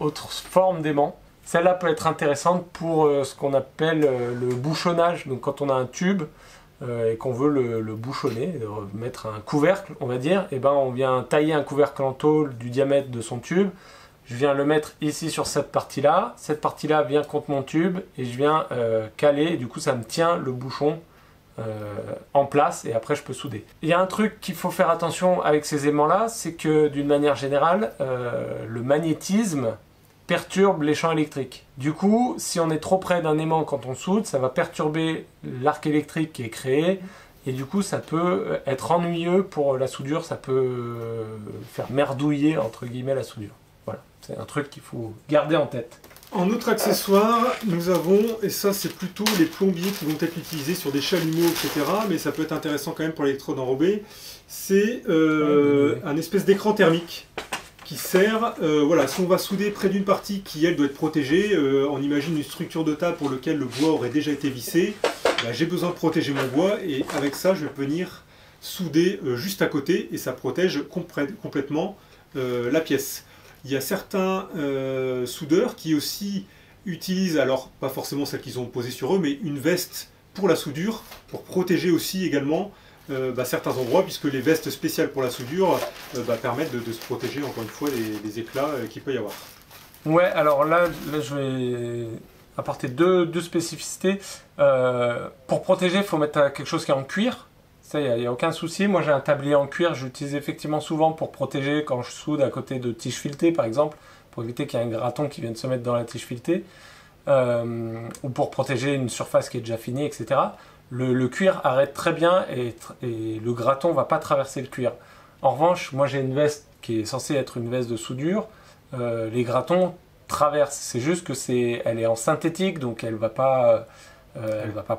Autre forme d'aimant, celle-là peut être intéressante pour ce qu'on appelle le bouchonnage. Donc quand on a un tube et qu'on veut le bouchonner, mettre un couvercle, on va dire, et on vient tailler un couvercle en tôle du diamètre de son tube. Je viens le mettre ici sur cette partie-là. Cette partie-là vient contre mon tube et je viens caler. Et du coup, ça me tient le bouchon en place et après je peux souder. Il y a un truc qu'il faut faire attention avec ces aimants là, c'est que d'une manière générale le magnétisme perturbe les champs électriques. Du coup, si on est trop près d'un aimant quand on soude, ça va perturber l'arc électrique qui est créé et du coup ça peut être ennuyeux pour la soudure, ça peut faire merdouiller entre guillemets la soudure. Voilà, c'est un truc qu'il faut garder en tête.
En autre accessoire, nous avons, et ça c'est plutôt les plombiers qui vont être utilisés sur des chalumeaux, etc. Mais ça peut être intéressant quand même pour l'électrode enrobée. C'est un espèce d'écran thermique qui sert, voilà, si on va souder près d'une partie qui elle doit être protégée, on imagine une structure de table pour laquelle le bois aurait déjà été vissé, j'ai besoin de protéger mon bois et avec ça je vais venir souder juste à côté et ça protège complètement la pièce. Il y a certains soudeurs qui aussi utilisent, alors pas forcément celle qu'ils ont posée sur eux, mais une veste pour la soudure, pour protéger aussi également certains endroits, puisque les vestes spéciales pour la soudure permettent de se protéger encore une fois des éclats qu'il peut y avoir.
Ouais, alors là je vais apporter deux spécificités. Pour protéger, il faut mettre quelque chose qui est en cuir.
Ça, il n'y a aucun souci. Moi, j'ai un tablier en cuir, j'utilise effectivement souvent pour protéger quand je soude à côté de tiges filetées, par exemple, pour éviter qu'il y ait un graton qui vienne se mettre dans la tige filetée, ou pour protéger une surface qui est déjà finie, etc. Le cuir arrête très bien et le graton ne va pas traverser le cuir. En revanche, moi, j'ai une veste qui est censée être une veste de soudure. Les gratons traversent. C'est juste que elle est en synthétique, donc elle va pas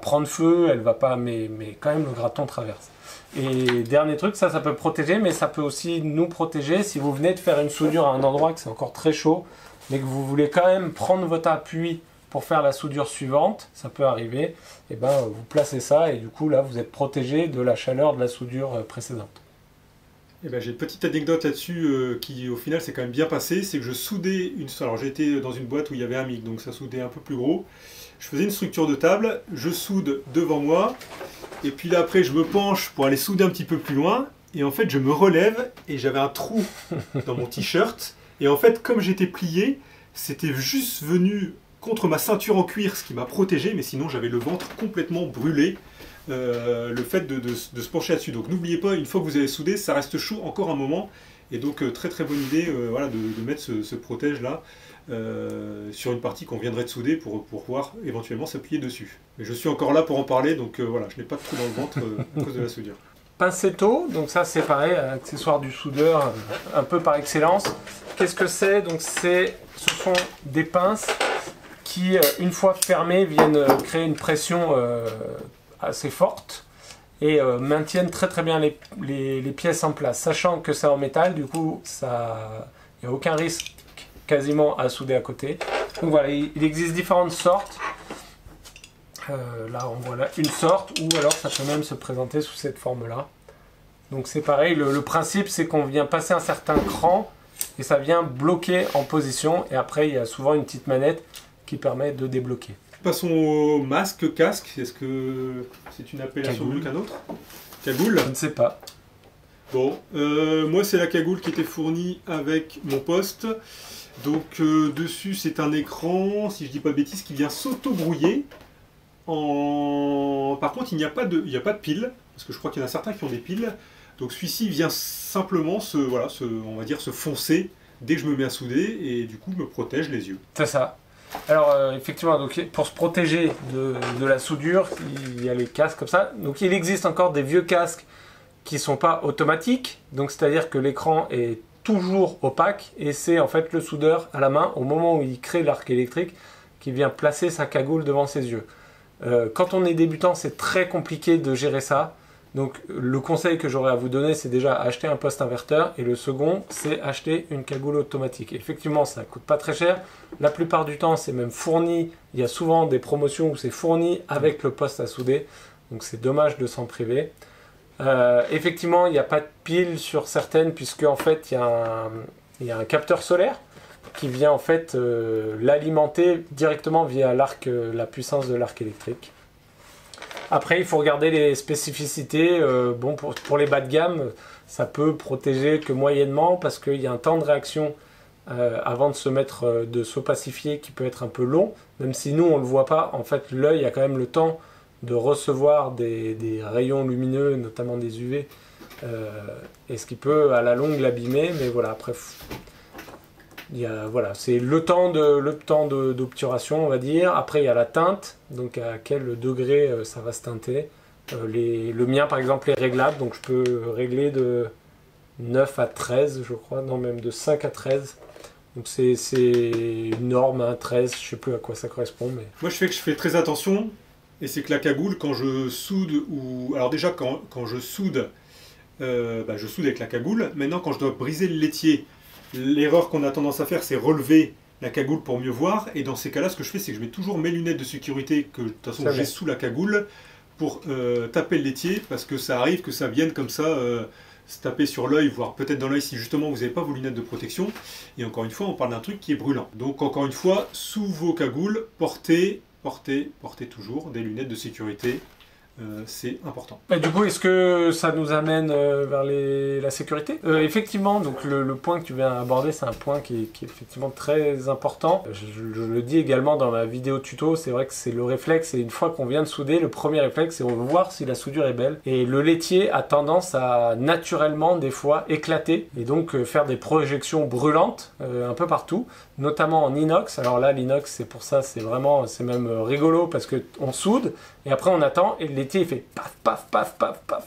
prendre feu, elle va pas, mais quand même le graton traverse. Et dernier truc, ça peut protéger, mais ça peut aussi nous protéger si vous venez de faire une soudure à un endroit que c'est encore très chaud, mais que vous voulez quand même prendre votre appui pour faire la soudure suivante, ça peut arriver. Et ben vous placez ça et du coup là vous êtes protégé de la chaleur de la soudure précédente.
Eh ben, j'ai une petite anecdote là-dessus qui au final s'est quand même bien passée, c'est que je soudais alors j'étais dans une boîte où il y avait un MIG, donc ça soudait un peu plus gros. Je faisais une structure de table, je soude devant moi, et puis là après je me penche pour aller souder un petit peu plus loin, et en fait je me relève et j'avais un trou dans mon t-shirt, et en fait comme j'étais plié, c'était juste venu contre ma ceinture en cuir, ce qui m'a protégé, mais sinon j'avais le ventre complètement brûlé. Le fait de se pencher là-dessus. Donc n'oubliez pas, une fois que vous avez soudé, ça reste chaud encore un moment. Et donc très très bonne idée voilà, de mettre ce protège là sur une partie qu'on viendrait de souder pour pouvoir éventuellement s'appuyer dessus. Mais je suis encore là pour en parler, donc voilà, je n'ai pas de trou dans le ventre à cause de la soudure.
Pincetto, donc ça c'est pareil, un accessoire du soudeur un peu par excellence. Qu'est-ce que c'est? Donc ce sont des pinces qui, une fois fermées, viennent créer une pression assez forte et maintiennent très très bien les pièces en place, sachant que c'est en métal, du coup il n'y a aucun risque quasiment à souder à côté. Donc voilà, il existe différentes sortes. Là on voit là une sorte, ou alors ça peut même se présenter sous cette forme là. Donc c'est pareil, le principe c'est qu'on vient passer un certain cran et ça vient bloquer en position, et après il y a souvent une petite manette qui permet de débloquer.
Passons au masque, casque. Est-ce que c'est une appellation mieux qu'un autre? Cagoule?
Je ne sais pas.
Bon, moi c'est la cagoule qui était fournie avec mon poste. Donc dessus c'est un écran, si je dis pas de bêtises, qui vient s'auto-brouiller. Par contre il n'y a pas de pile, parce que je crois qu'il y en a certains qui ont des piles. Donc celui-ci vient simplement on va dire se foncer dès que je me mets à souder, et du coup me protège les yeux.
C'est ça. Alors effectivement, donc, pour se protéger de la soudure, il y a les casques comme ça. Donc il existe encore des vieux casques qui ne sont pas automatiques, donc c'est-à-dire que l'écran est toujours opaque, et c'est en fait le soudeur à la main, au moment où il crée l'arc électrique, qui vient placer sa cagoule devant ses yeux. Quand on est débutant, c'est très compliqué de gérer ça. Donc le conseil que j'aurais à vous donner, c'est déjà acheter un poste inverteur, et le second, c'est acheter une cagoule automatique. Effectivement, ça ne coûte pas très cher. La plupart du temps, c'est même fourni. Il y a souvent des promotions où c'est fourni avec le poste à souder. Donc c'est dommage de s'en priver. Effectivement, il n'y a pas de pile sur certaines, puisque en fait, il y a un capteur solaire qui vient en fait l'alimenter directement via la puissance de l'arc électrique. Après, il faut regarder les spécificités. Bon, pour les bas de gamme, ça peut protéger que moyennement, parce qu'il y a un temps de réaction avant de s'opacifier qui peut être un peu long. Même si nous, on ne le voit pas, en fait, l'œil a quand même le temps de recevoir des rayons lumineux, notamment des UV, et ce qui peut à la longue l'abîmer. Mais voilà, après, c'est le temps d'obturation, on va dire. Après, il y a la teinte, donc à quel degré ça va se teinter. Le mien, par exemple, est réglable, donc je peux régler de 9 à 13, je crois, non, même de 5 à 13. Donc c'est une norme, hein, 13, je ne sais plus à quoi ça correspond. Mais...
Moi, je fais très attention, et c'est que la cagoule, quand je soude, alors déjà, quand je soude, je soude avec la cagoule. Maintenant, quand je dois briser le laitier, l'erreur qu'on a tendance à faire, c'est relever la cagoule pour mieux voir. Et dans ces cas-là, ce que je fais, c'est que je mets toujours mes lunettes de sécurité, que de toute façon j'ai sous la cagoule, pour taper le laitier, parce que ça arrive que ça vienne comme ça se taper sur l'œil, voire peut-être dans l'œil si justement vous n'avez pas vos lunettes de protection. Et encore une fois, on parle d'un truc qui est brûlant. Donc encore une fois, sous vos cagoules, portez toujours des lunettes de sécurité c'est important.
Et du coup, est-ce que ça nous amène vers la sécurité? Effectivement, donc le point que tu viens aborder, c'est un point qui est effectivement très important. Je le dis également dans ma vidéo tuto, c'est vrai que c'est le réflexe, et une fois qu'on vient de souder, le premier réflexe, c'est on veut voir si la soudure est belle. Et le laitier a tendance à naturellement, des fois, éclater, et donc faire des projections brûlantes un peu partout, notamment en inox. Alors là, l'inox, c'est pour ça, c'est même rigolo, parce qu'on soude, et après on attend, et le laitier il fait paf, paf, paf, paf, paf.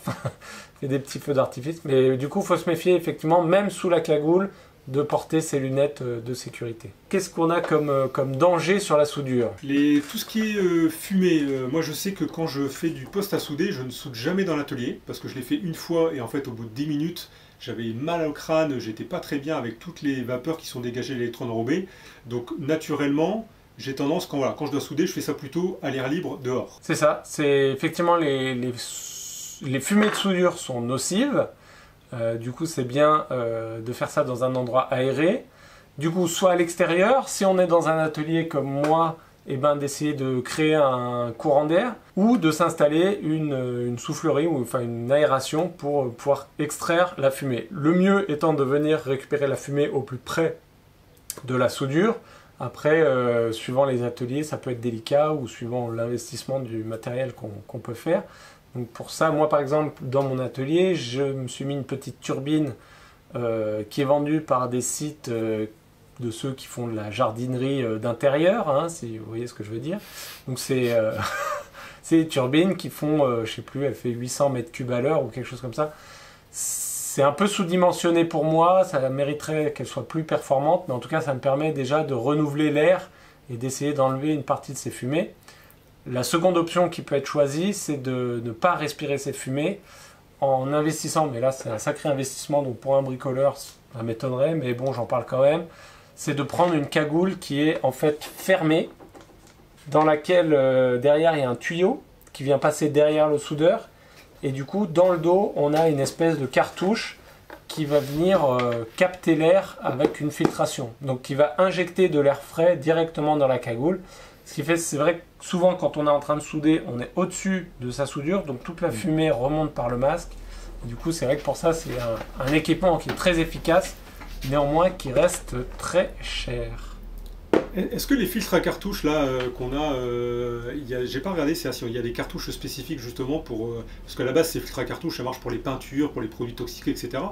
Il y a des petits feux d'artifice. Mais du coup, il faut se méfier, effectivement, même sous la cagoule, de porter ses lunettes de sécurité. Qu'est-ce qu'on a comme danger sur la soudure?
Tout ce qui est fumée, moi je sais que quand je fais du poste à souder, je ne soude jamais dans l'atelier, parce que je l'ai fait une fois, et en fait au bout de 10 minutes, j'avais mal au crâne, j'étais pas très bien avec toutes les vapeurs qui sont dégagées de l'électron enrobé. Donc naturellement, j'ai tendance, quand je dois souder, je fais ça plutôt à l'air libre dehors.
C'est ça, c'est effectivement les fumées de soudure sont nocives. Du coup, c'est bien de faire ça dans un endroit aéré. Du coup, soit à l'extérieur, si on est dans un atelier comme moi, eh ben, d'essayer de créer un courant d'air, ou de s'installer une soufflerie, ou enfin une aération pour pouvoir extraire la fumée. Le mieux étant de venir récupérer la fumée au plus près de la soudure. Après, suivant les ateliers, ça peut être délicat, ou suivant l'investissement du matériel qu'on peut faire. Donc pour ça, moi par exemple, dans mon atelier, je me suis mis une petite turbine qui est vendue par des sites de ceux qui font de la jardinerie d'intérieur, hein, si vous voyez ce que je veux dire. Donc c'est des turbines qui font, je sais plus, elle fait 800 mètres cubes à l'heure ou quelque chose comme ça. C'est un peu sous-dimensionné pour moi, ça mériterait qu'elle soit plus performante, mais en tout cas ça me permet déjà de renouveler l'air et d'essayer d'enlever une partie de ces fumées. La seconde option qui peut être choisie, c'est de ne pas respirer ces fumées en investissant, mais là c'est un sacré investissement, donc pour un bricoleur ça m'étonnerait, mais bon j'en parle quand même, c'est de prendre une cagoule qui est en fait fermée, dans laquelle derrière il y a un tuyau qui vient passer derrière le soudeur, et du coup dans le dos on a une espèce de cartouche qui va venir capter l'air avec une filtration, donc qui va injecter de l'air frais directement dans la cagoule. Ce qui fait, c'est vrai que souvent quand on est en train de souder, on est au-dessus de sa soudure, donc toute la fumée remonte par le masque. Et du coup, c'est vrai que pour ça, c'est un équipement qui est très efficace, néanmoins qui reste très cher.
Est-ce que les filtres à cartouches là qu'on a, j'ai pas regardé s'il y a des cartouches spécifiques justement pour... parce qu'à la base ces filtres à cartouches ça marche pour les peintures, pour les produits toxiques, etc.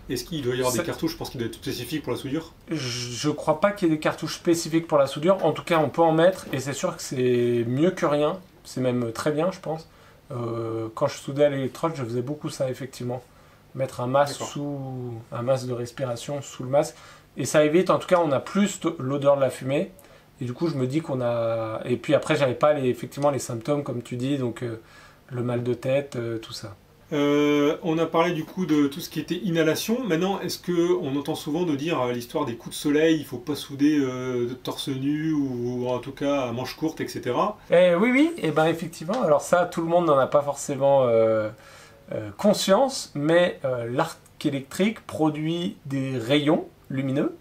Est-ce qu'il doit y avoir des cartouches, je pense qu'il doit être spécifique pour la soudure? Je
crois pas qu'il y ait des cartouches spécifiques pour la soudure, en tout cas on peut en mettre et c'est sûr que c'est mieux que rien, c'est même très bien je pense. Quand je soudais à l'électrode je faisais beaucoup ça effectivement, mettre un masque de respiration sous le masque. Et ça évite, en tout cas, on a plus l'odeur de la fumée. Et du coup, je me dis qu'on a... Et puis après, j'avais pas effectivement les symptômes, comme tu dis, donc le mal de tête, tout ça.
On a parlé du coup de tout ce qui était inhalation. Maintenant, est-ce qu'on entend souvent de dire l'histoire des coups de soleil, il ne faut pas souder de torse nu ou en tout cas à manches courtes, etc.
Oui, et ben effectivement. Alors ça, tout le monde n'en a pas forcément conscience, mais l'arc électrique produit des rayons lumineux,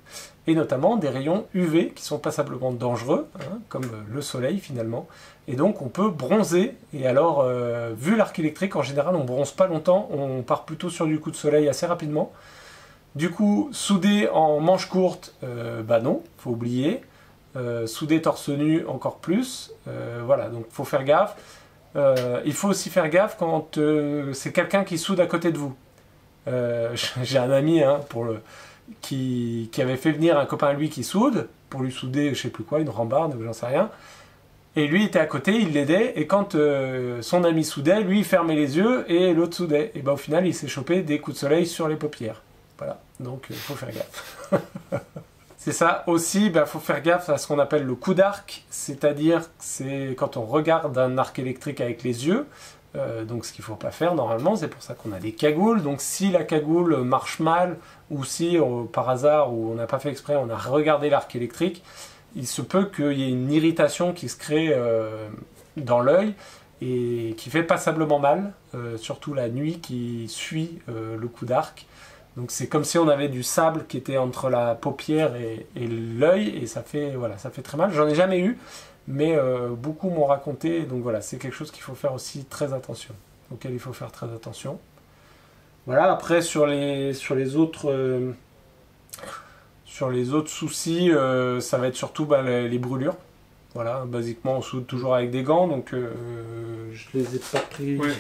et notamment des rayons UV qui sont passablement dangereux, hein, comme le soleil finalement, et donc on peut bronzer, et alors vu l'arc électrique en général on bronze pas longtemps, on part plutôt sur du coup de soleil assez rapidement. Du coup souder en manches courtes, bah non, faut oublier, souder torse nu encore plus, voilà, donc faut faire gaffe. Il faut aussi faire gaffe quand c'est quelqu'un qui soude à côté de vous. J'ai un ami hein, qui avait fait venir un copain à lui qui soude, pour lui souder, je sais plus quoi, une rambarde, j'en sais rien. Et lui était à côté, il l'aidait, et quand son ami soudait, lui il fermait les yeux et l'autre soudait. Et ben au final il s'est chopé des coups de soleil sur les paupières. Voilà, donc il faut faire gaffe. C'est ça aussi, il faut faire gaffe à ce qu'on appelle le coup d'arc, c'est-à-dire c'est quand on regarde un arc électrique avec les yeux, donc ce qu'il ne faut pas faire normalement, c'est pour ça qu'on a des cagoules. Donc si la cagoule marche mal, ou si par hasard, ou on n'a pas fait exprès, on a regardé l'arc électrique, il se peut qu'il y ait une irritation qui se crée dans l'œil et qui fait passablement mal, surtout la nuit qui suit le coup d'arc. Donc c'est comme si on avait du sable qui était entre la paupière et l'œil, et ça fait, voilà, ça fait très mal. J'en ai jamais eu, mais beaucoup m'ont raconté, donc voilà, c'est quelque chose qu'il faut faire aussi très attention, auquel il faut faire très attention. Voilà, après sur les autres soucis, ça va être surtout les brûlures. Voilà, basiquement on soude toujours avec des gants, donc je les ai pas pris.
Ouais.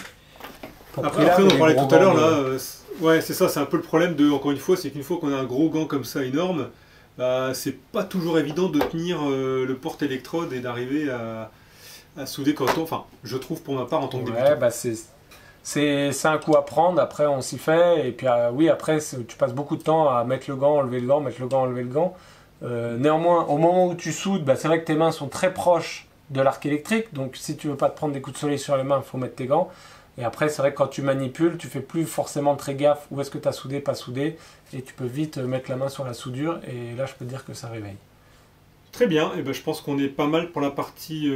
Après,
on en parlait tout à l'heure,
là.
Ouais, c'est ça, c'est un peu le problème de, encore une fois, c'est qu'une fois qu'on a un gros gant comme ça énorme, bah, c'est pas toujours évident de tenir le porte-électrode et d'arriver à souder quand on. Enfin, je trouve pour ma part en tant que débutant.
Bah c'est un coup à prendre, après on s'y fait, et puis oui, après tu passes beaucoup de temps à mettre le gant, enlever le gant, mettre le gant, enlever le gant. Néanmoins, au moment où tu soudes, bah, c'est vrai que tes mains sont très proches de l'arc électrique, donc si tu veux pas te prendre des coups de soleil sur les mains, il faut mettre tes gants. Et après, c'est vrai que quand tu manipules, tu fais plus forcément très gaffe où est-ce que tu as soudé, pas soudé, et tu peux vite mettre la main sur la soudure, et là je peux te dire que ça réveille.
Très bien, et ben, je pense qu'on est pas mal pour la partie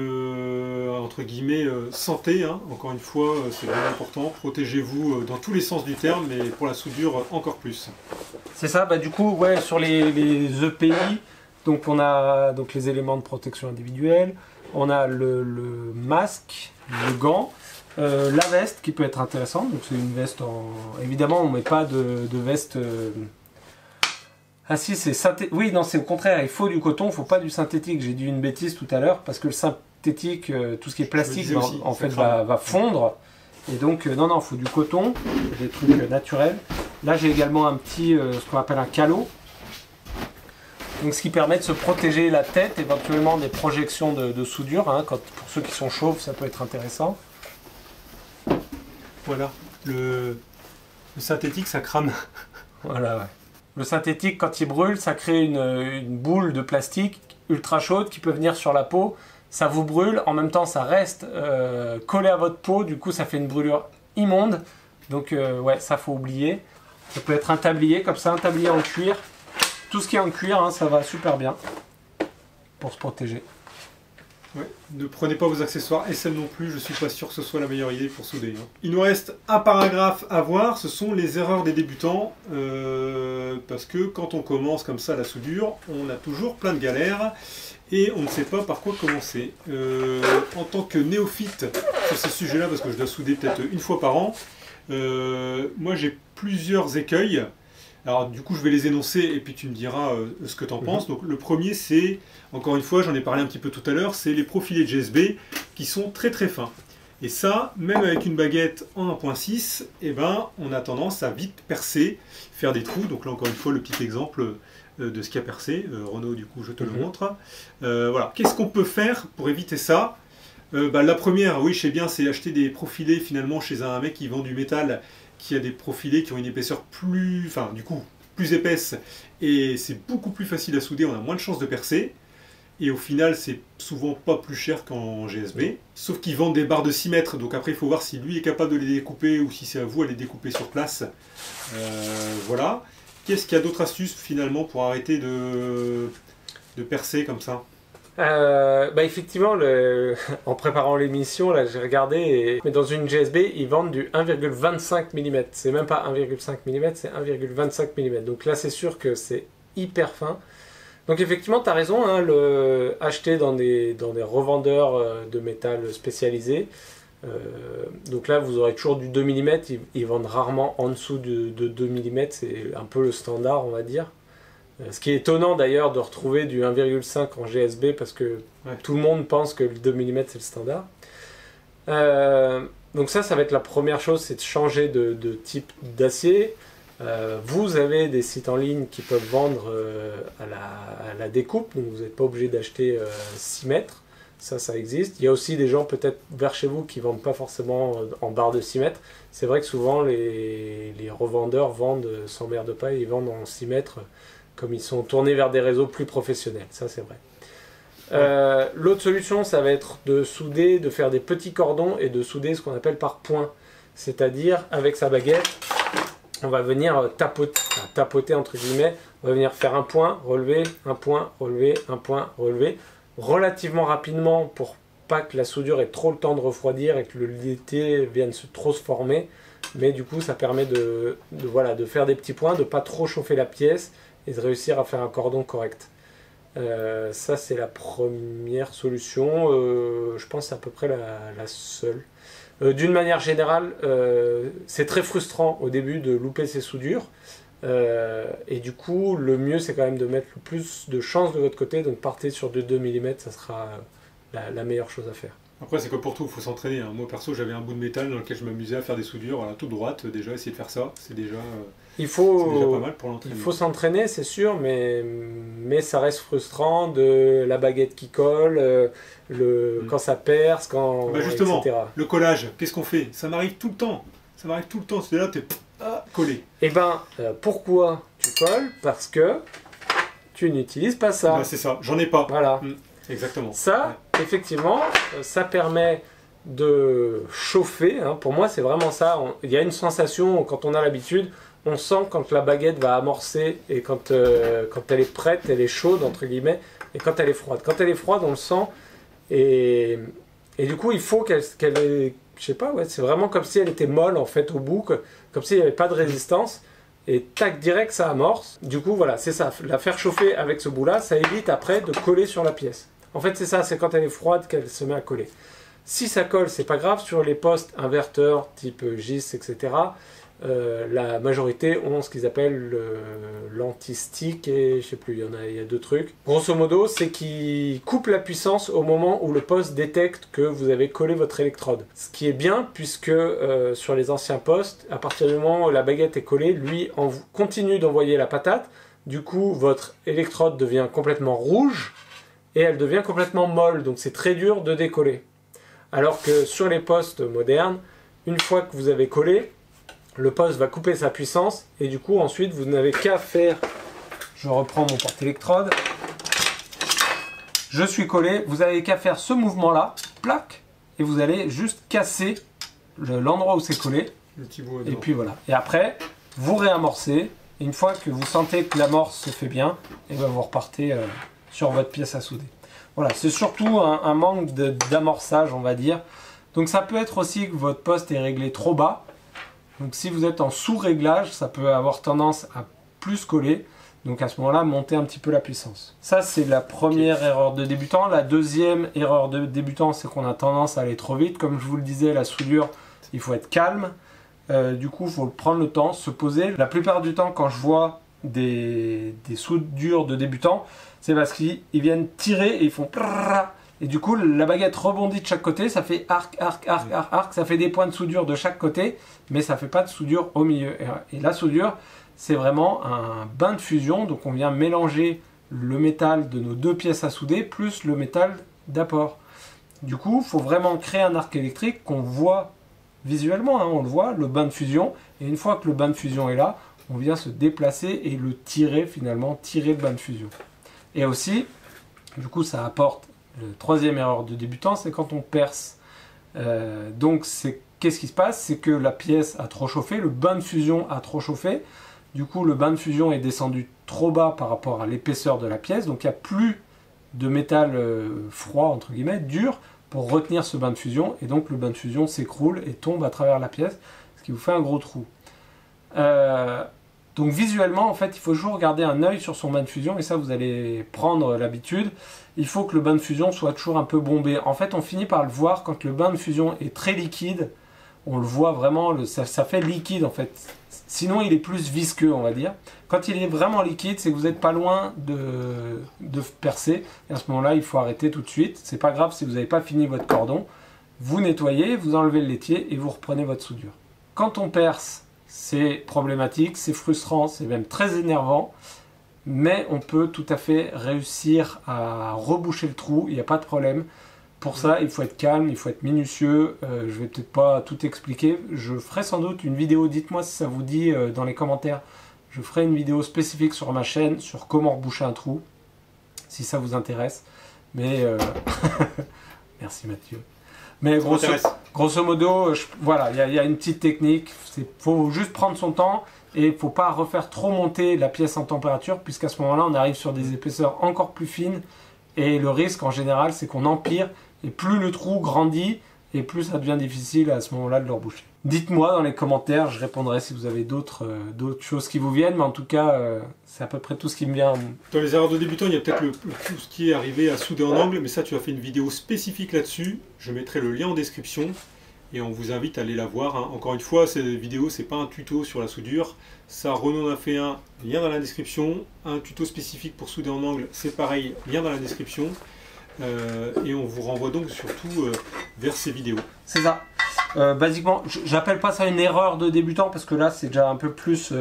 entre guillemets santé, hein. Encore une fois, c'est vraiment important. Protégez-vous dans tous les sens du terme, mais pour la soudure encore plus.
C'est ça, bah du coup, ouais, sur les EPI, donc on a donc les éléments de protection individuelle, on a le masque, le gant, la veste qui peut être intéressante, donc c'est une veste en. Évidemment, on ne met pas de veste. Ah si, c'est synthétique. Oui, non, c'est au contraire, il faut du coton, il ne faut pas du synthétique. J'ai dit une bêtise tout à l'heure, parce que le synthétique, tout ce qui est plastique, en fait, va fondre. Et donc, non, il faut du coton, des trucs naturels. Là, j'ai également un petit, ce qu'on appelle un calot. Donc, ce qui permet de se protéger la tête, éventuellement des projections de soudure. Hein, pour ceux qui sont chauves, ça peut être intéressant.
Voilà, le synthétique, ça crame.
Voilà, ouais. Le synthétique, quand il brûle, ça crée une boule de plastique ultra chaude qui peut venir sur la peau. Ça vous brûle, en même temps ça reste collé à votre peau, du coup ça fait une brûlure immonde. Donc ouais, ça faut oublier. Ça peut être un tablier comme ça, un tablier en cuir. Tout ce qui est en cuir, hein, ça va super bien pour se protéger.
Ouais. Ne prenez pas vos accessoires, et celle non plus, je suis pas sûr que ce soit la meilleure idée pour souder. Hein. Il nous reste un paragraphe à voir, ce sont les erreurs des débutants, parce que quand on commence comme ça la soudure, on a toujours plein de galères, et on ne sait pas par quoi commencer. En tant que néophyte sur ces sujets-là, parce que je dois souder peut-être une fois par an, moi j'ai plusieurs écueils. Alors du coup je vais les énoncer et puis tu me diras ce que tu en penses. Donc le premier c'est, encore une fois j'en ai parlé un petit peu tout à l'heure, c'est les profilés de GSB qui sont très très fins. Et ça, même avec une baguette en 1.6, eh ben, on a tendance à vite percer, faire des trous. Donc là encore une fois le petit exemple de ce qui a percé. Renaud du coup je te le montre. Voilà. Qu'est-ce qu'on peut faire pour éviter ça? La première, oui je sais bien, c'est acheter des profilés finalement chez un mec qui vend du métal, qui a des profilés qui ont une épaisseur plus épaisse, et c'est beaucoup plus facile à souder, on a moins de chances de percer, et au final c'est souvent pas plus cher qu'en GSB, sauf qu'ils vendent des barres de 6 mètres, donc après il faut voir si lui est capable de les découper ou si c'est à vous à les découper sur place. Voilà. Qu'est-ce qu'il y a d'autres astuces finalement pour arrêter de percer comme ça?
Effectivement, en préparant l'émission, là j'ai regardé, mais dans une GSB, ils vendent du 1,25 mm. C'est même pas 1,5 mm, c'est 1,25 mm. Donc là, c'est sûr que c'est hyper fin. Donc effectivement, tu as raison, hein, acheter dans des revendeurs de métal spécialisés. Donc là, vous aurez toujours du 2 mm. Ils vendent rarement en dessous de 2 mm. C'est un peu le standard, on va dire. Ce qui est étonnant d'ailleurs de retrouver du 1,5 en GSB parce que tout le monde pense que le 2 mm c'est le standard. Donc ça va être la première chose, c'est de changer de type d'acier. Vous avez des sites en ligne qui peuvent vendre à la découpe, donc vous n'êtes pas obligé d'acheter 6 mètres. Ça existe. Il y a aussi des gens peut-être vers chez vous qui ne vendent pas forcément en barre de 6 mètres. C'est vrai que souvent les revendeurs vendent sans merde de paille, ils vendent en 6 mètres. Comme ils sont tournés vers des réseaux plus professionnels, ça c'est vrai. L'autre solution, ça va être de souder, de faire des petits cordons et de souder ce qu'on appelle par points. C'est-à-dire, avec sa baguette, on va venir tapoter entre guillemets, on va venir faire un point, relever, un point, relever, un point, relever, relativement rapidement pour pas que la soudure ait trop le temps de refroidir et que le liquide vienne trop se former. mais du coup ça permet voilà, de faire des petits points, de ne pas trop chauffer la pièce et de réussir à faire un cordon correct. Ça c'est la première solution, je pense que c'est à peu près la seule. D'une manière générale, c'est très frustrant au début de louper ses soudures, et du coup le mieux c'est quand même de mettre le plus de chance de votre côté, donc partez sur du 2 mm, ça sera la meilleure chose à faire.
Après, c'est comme pour tout, il faut s'entraîner. Hein. Moi, perso, j'avais un bout de métal dans lequel je m'amusais à faire des soudures, voilà, toute droite. Déjà, essayer de faire ça, c'est déjà pas mal pour l'entraînement.
Il faut s'entraîner, c'est sûr, mais ça reste frustrant de la baguette qui colle, quand ça perce,
justement,
etc.
Le collage, qu'est-ce qu'on fait? Ça m'arrive tout le temps. Ça m'arrive tout le temps. C'est là, t'es collé.
Et pourquoi tu colles? Parce que tu n'utilises pas ça.
C'est ça, j'en ai pas.
Voilà.
Exactement.
Ça, effectivement, ça permet de chauffer. Hein. Pour moi, c'est vraiment ça. Il y a une sensation, quand on a l'habitude, on sent quand la baguette va amorcer et quand elle est prête, elle est chaude, entre guillemets, et quand elle est froide. Quand elle est froide, on le sent. Et du coup, il faut qu'elle ait... Je sais pas, ouais, c'est vraiment comme si elle était molle, en fait, au bout, comme s'il n'y avait pas de résistance. Et tac, direct, ça amorce. Du coup, voilà, c'est ça. La faire chauffer avec ce bout-là, ça évite après de coller sur la pièce. En fait, c'est ça, c'est quand elle est froide qu'elle se met à coller. Si ça colle, c'est pas grave. Sur les postes inverteurs, type GIS, etc., la majorité ont ce qu'ils appellent l'anti-stick, et je sais plus, il y a deux trucs. Grosso modo, c'est qu'ils coupent la puissance au moment où le poste détecte que vous avez collé votre électrode. Ce qui est bien, puisque sur les anciens postes, à partir du moment où la baguette est collée, lui continue d'envoyer la patate. Du coup, votre électrode devient complètement rouge et elle devient complètement molle, donc c'est très dur de décoller. Alors que sur les postes modernes, une fois que vous avez collé, le poste va couper sa puissance et du coup ensuite vous n'avez qu'à faire... Je reprends mon porte-électrode. Je suis collé, vous n'avez qu'à faire ce mouvement-là, plac, et vous allez juste casser l'endroit où c'est collé.
Le petit bout
et puis voilà. Et après, vous réamorcez. Et une fois que vous sentez que l'amorce se fait bien, et ben vous repartez sur votre pièce à souder. Voilà, c'est surtout un manque d'amorçage, on va dire. Donc ça peut être aussi que votre poste est réglé trop bas. Donc si vous êtes en sous-réglage, ça peut avoir tendance à plus coller. Donc à ce moment-là, montez un petit peu la puissance. Ça, c'est la première erreur de débutant. La deuxième erreur de débutant, c'est qu'on a tendance à aller trop vite. Comme je vous le disais, la soudure, il faut être calme. Du coup, il faut prendre le temps, se poser. La plupart du temps, quand je vois des soudures de débutants, c'est parce qu'ils viennent tirer et ils font... Et du coup, la baguette rebondit de chaque côté, ça fait arc, arc, arc, arc, arc, ça fait des points de soudure de chaque côté, mais ça ne fait pas de soudure au milieu. Et la soudure, c'est vraiment un bain de fusion, donc on vient mélanger le métal de nos deux pièces à souder, plus le métal d'apport. Du coup, il faut vraiment créer un arc électrique qu'on voit visuellement, hein, on le voit, le bain de fusion, et une fois que le bain de fusion est là, on vient se déplacer et le tirer finalement, tirer le bain de fusion. Et aussi, du coup, ça apporte... La troisième erreur de débutant, c'est quand on perce. Donc, qu'est-ce qui se passe? C'est que la pièce a trop chauffé, le bain de fusion a trop chauffé. Du coup, le bain de fusion est descendu trop bas par rapport à l'épaisseur de la pièce. Donc, il n'y a plus de métal froid, entre guillemets, dur, pour retenir ce bain de fusion. Et donc, le bain de fusion s'écroule et tombe à travers la pièce, ce qui vous fait un gros trou. Donc, visuellement, en fait, il faut toujours garder un œil sur son bain de fusion. Et ça, vous allez prendre l'habitude. Il faut que le bain de fusion soit toujours un peu bombé. En fait, on finit par le voir quand le bain de fusion est très liquide. On le voit vraiment, ça fait liquide en fait. Sinon, il est plus visqueux, on va dire. Quand il est vraiment liquide, c'est que vous n'êtes pas loin de percer. Et à ce moment-là, il faut arrêter tout de suite. C'est pas grave si vous n'avez pas fini votre cordon. Vous nettoyez, vous enlevez le laitier et vous reprenez votre soudure. Quand on perce, c'est problématique, c'est frustrant, c'est même très énervant. Mais on peut tout à fait réussir à reboucher le trou, il n'y a pas de problème. Pour ça, il faut être calme, il faut être minutieux. Je ne vais peut-être pas tout expliquer. Je ferai sans doute une vidéo, dites-moi si ça vous dit dans les commentaires. Je ferai une vidéo spécifique sur ma chaîne sur comment reboucher un trou, si ça vous intéresse. Mais merci Mathieu. Mais grosso modo, voilà, il y a une petite technique. Il faut juste prendre son temps. Et il ne faut pas refaire trop monter la pièce en température, puisqu'à ce moment-là, on arrive sur des épaisseurs encore plus fines. Et le risque, en général, c'est qu'on empire. Et plus le trou grandit, et plus ça devient difficile à ce moment-là de le reboucher.
Dites-moi dans les commentaires, je répondrai si vous avez d'autres choses qui vous viennent, mais en tout cas, c'est à peu près tout ce qui me vient.
Dans les erreurs de débutants, il y a peut-être tout ce qui est arrivé à souder en angle, mais ça, tu as fait une vidéo spécifique là-dessus. Je mettrai le lien en description et on vous invite à aller la voir. Hein. Encore une fois, cette vidéo, c'est pas un tuto sur la soudure. Ça, Renaud en a fait un, lien dans la description. Un tuto spécifique pour souder en angle, c'est pareil, lien dans la description. Et on vous renvoie donc surtout vers ces vidéos.
C'est ça. Basiquement, j'appelle pas ça une erreur de débutant parce que là c'est déjà un peu plus,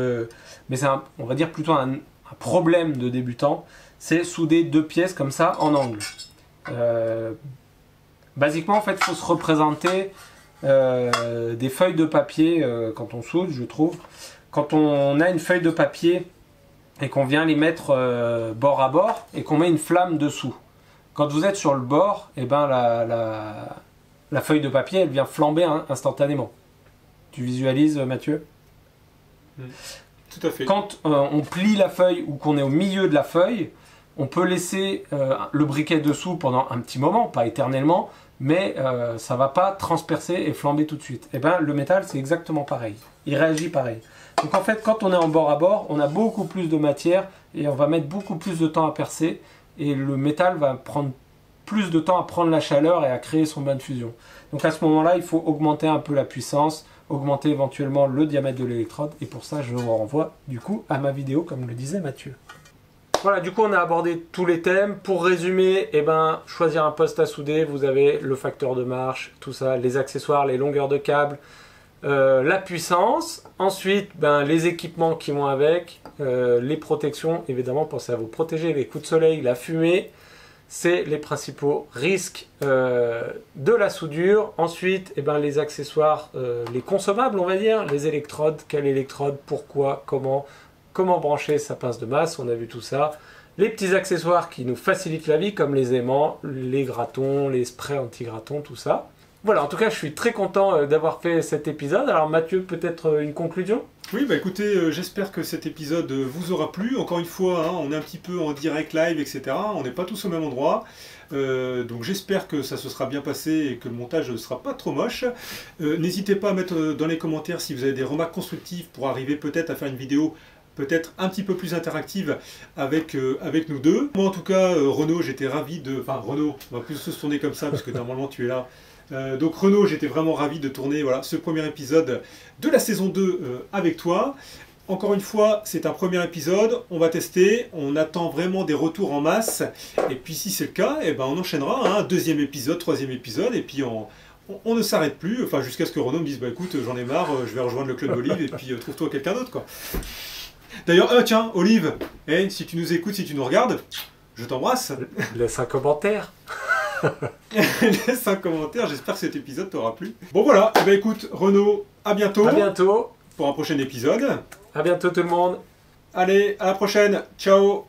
mais c'est on va dire plutôt un problème de débutant. C'est souder deux pièces comme ça en angle. Basiquement, en fait, il faut se représenter des feuilles de papier quand on soude, je trouve. Quand on a une feuille de papier et qu'on vient les mettre bord à bord et qu'on met une flamme dessous. Quand vous êtes sur le bord, et ben la feuille de papier, elle vient flamber instantanément. Tu visualises, Mathieu?
Tout à fait.
Quand on plie la feuille ou qu'on est au milieu de la feuille, on peut laisser le briquet dessous pendant un petit moment, pas éternellement, mais ça ne va pas transpercer et flamber tout de suite. Et ben le métal, c'est exactement pareil. Il réagit pareil. Donc en fait, quand on est en bord à bord, on a beaucoup plus de matière et on va mettre beaucoup plus de temps à percer. Et le métal va prendre plus de temps à prendre la chaleur et à créer son bain de fusion. Donc à ce moment-là, il faut augmenter un peu la puissance, augmenter éventuellement le diamètre de l'électrode. Et pour ça, je vous renvoie du coup à ma vidéo, comme le disait Mathieu. Voilà, du coup, on a abordé tous les thèmes. Pour résumer, eh ben, choisir un poste à souder, vous avez le facteur de marche, tout ça, les accessoires, les longueurs de câble, la puissance. Ensuite, ben, les équipements qui vont avec, les protections. Évidemment, pensez à vous protéger, les coups de soleil, la fumée. C'est les principaux risques de la soudure. Ensuite, eh ben, les accessoires, les consommables, on va dire, les électrodes. Quelle électrode, pourquoi, comment brancher sa pince de masse, on a vu tout ça. Les petits accessoires qui nous facilitent la vie, comme les aimants, les gratons, les sprays anti-gratons, tout ça. Voilà, en tout cas, je suis très content d'avoir fait cet épisode. Alors Mathieu, peut-être une conclusion?
Oui, bah écoutez, j'espère que cet épisode vous aura plu. Encore une fois, hein, on est un petit peu en direct live, etc. On n'est pas tous au même endroit. Donc j'espère que ça se sera bien passé et que le montage ne sera pas trop moche. N'hésitez pas à mettre dans les commentaires si vous avez des remarques constructives pour arriver peut-être à faire une vidéo peut-être un petit peu plus interactive avec nous deux. Moi en tout cas, Renaud, j'étais ravi de... Enfin Renaud, on va plus se tourner comme ça parce que normalement tu es là. Donc Renaud, j'étais vraiment ravi de tourner voilà, ce premier épisode de la saison 2 avec toi. Encore une fois, c'est un premier épisode, on va tester, on attend vraiment des retours en masse. Et puis si c'est le cas, eh ben, on enchaînera un deuxième épisode, troisième épisode, et puis on ne s'arrête plus, enfin jusqu'à ce que Renaud me dise, bah écoute, j'en ai marre, je vais rejoindre le club Olive, et puis trouve-toi quelqu'un d'autre quoi. D'ailleurs, tiens, Olive, si tu nous écoutes, si tu nous regardes, je t'embrasse.
Laisse un commentaire.
Laisse un commentaire, j'espère que cet épisode t'aura plu. Bon voilà, eh ben, écoute, Renaud, à bientôt.
À bientôt.
Pour un prochain épisode.
À bientôt tout le monde.
Allez, à la prochaine. Ciao.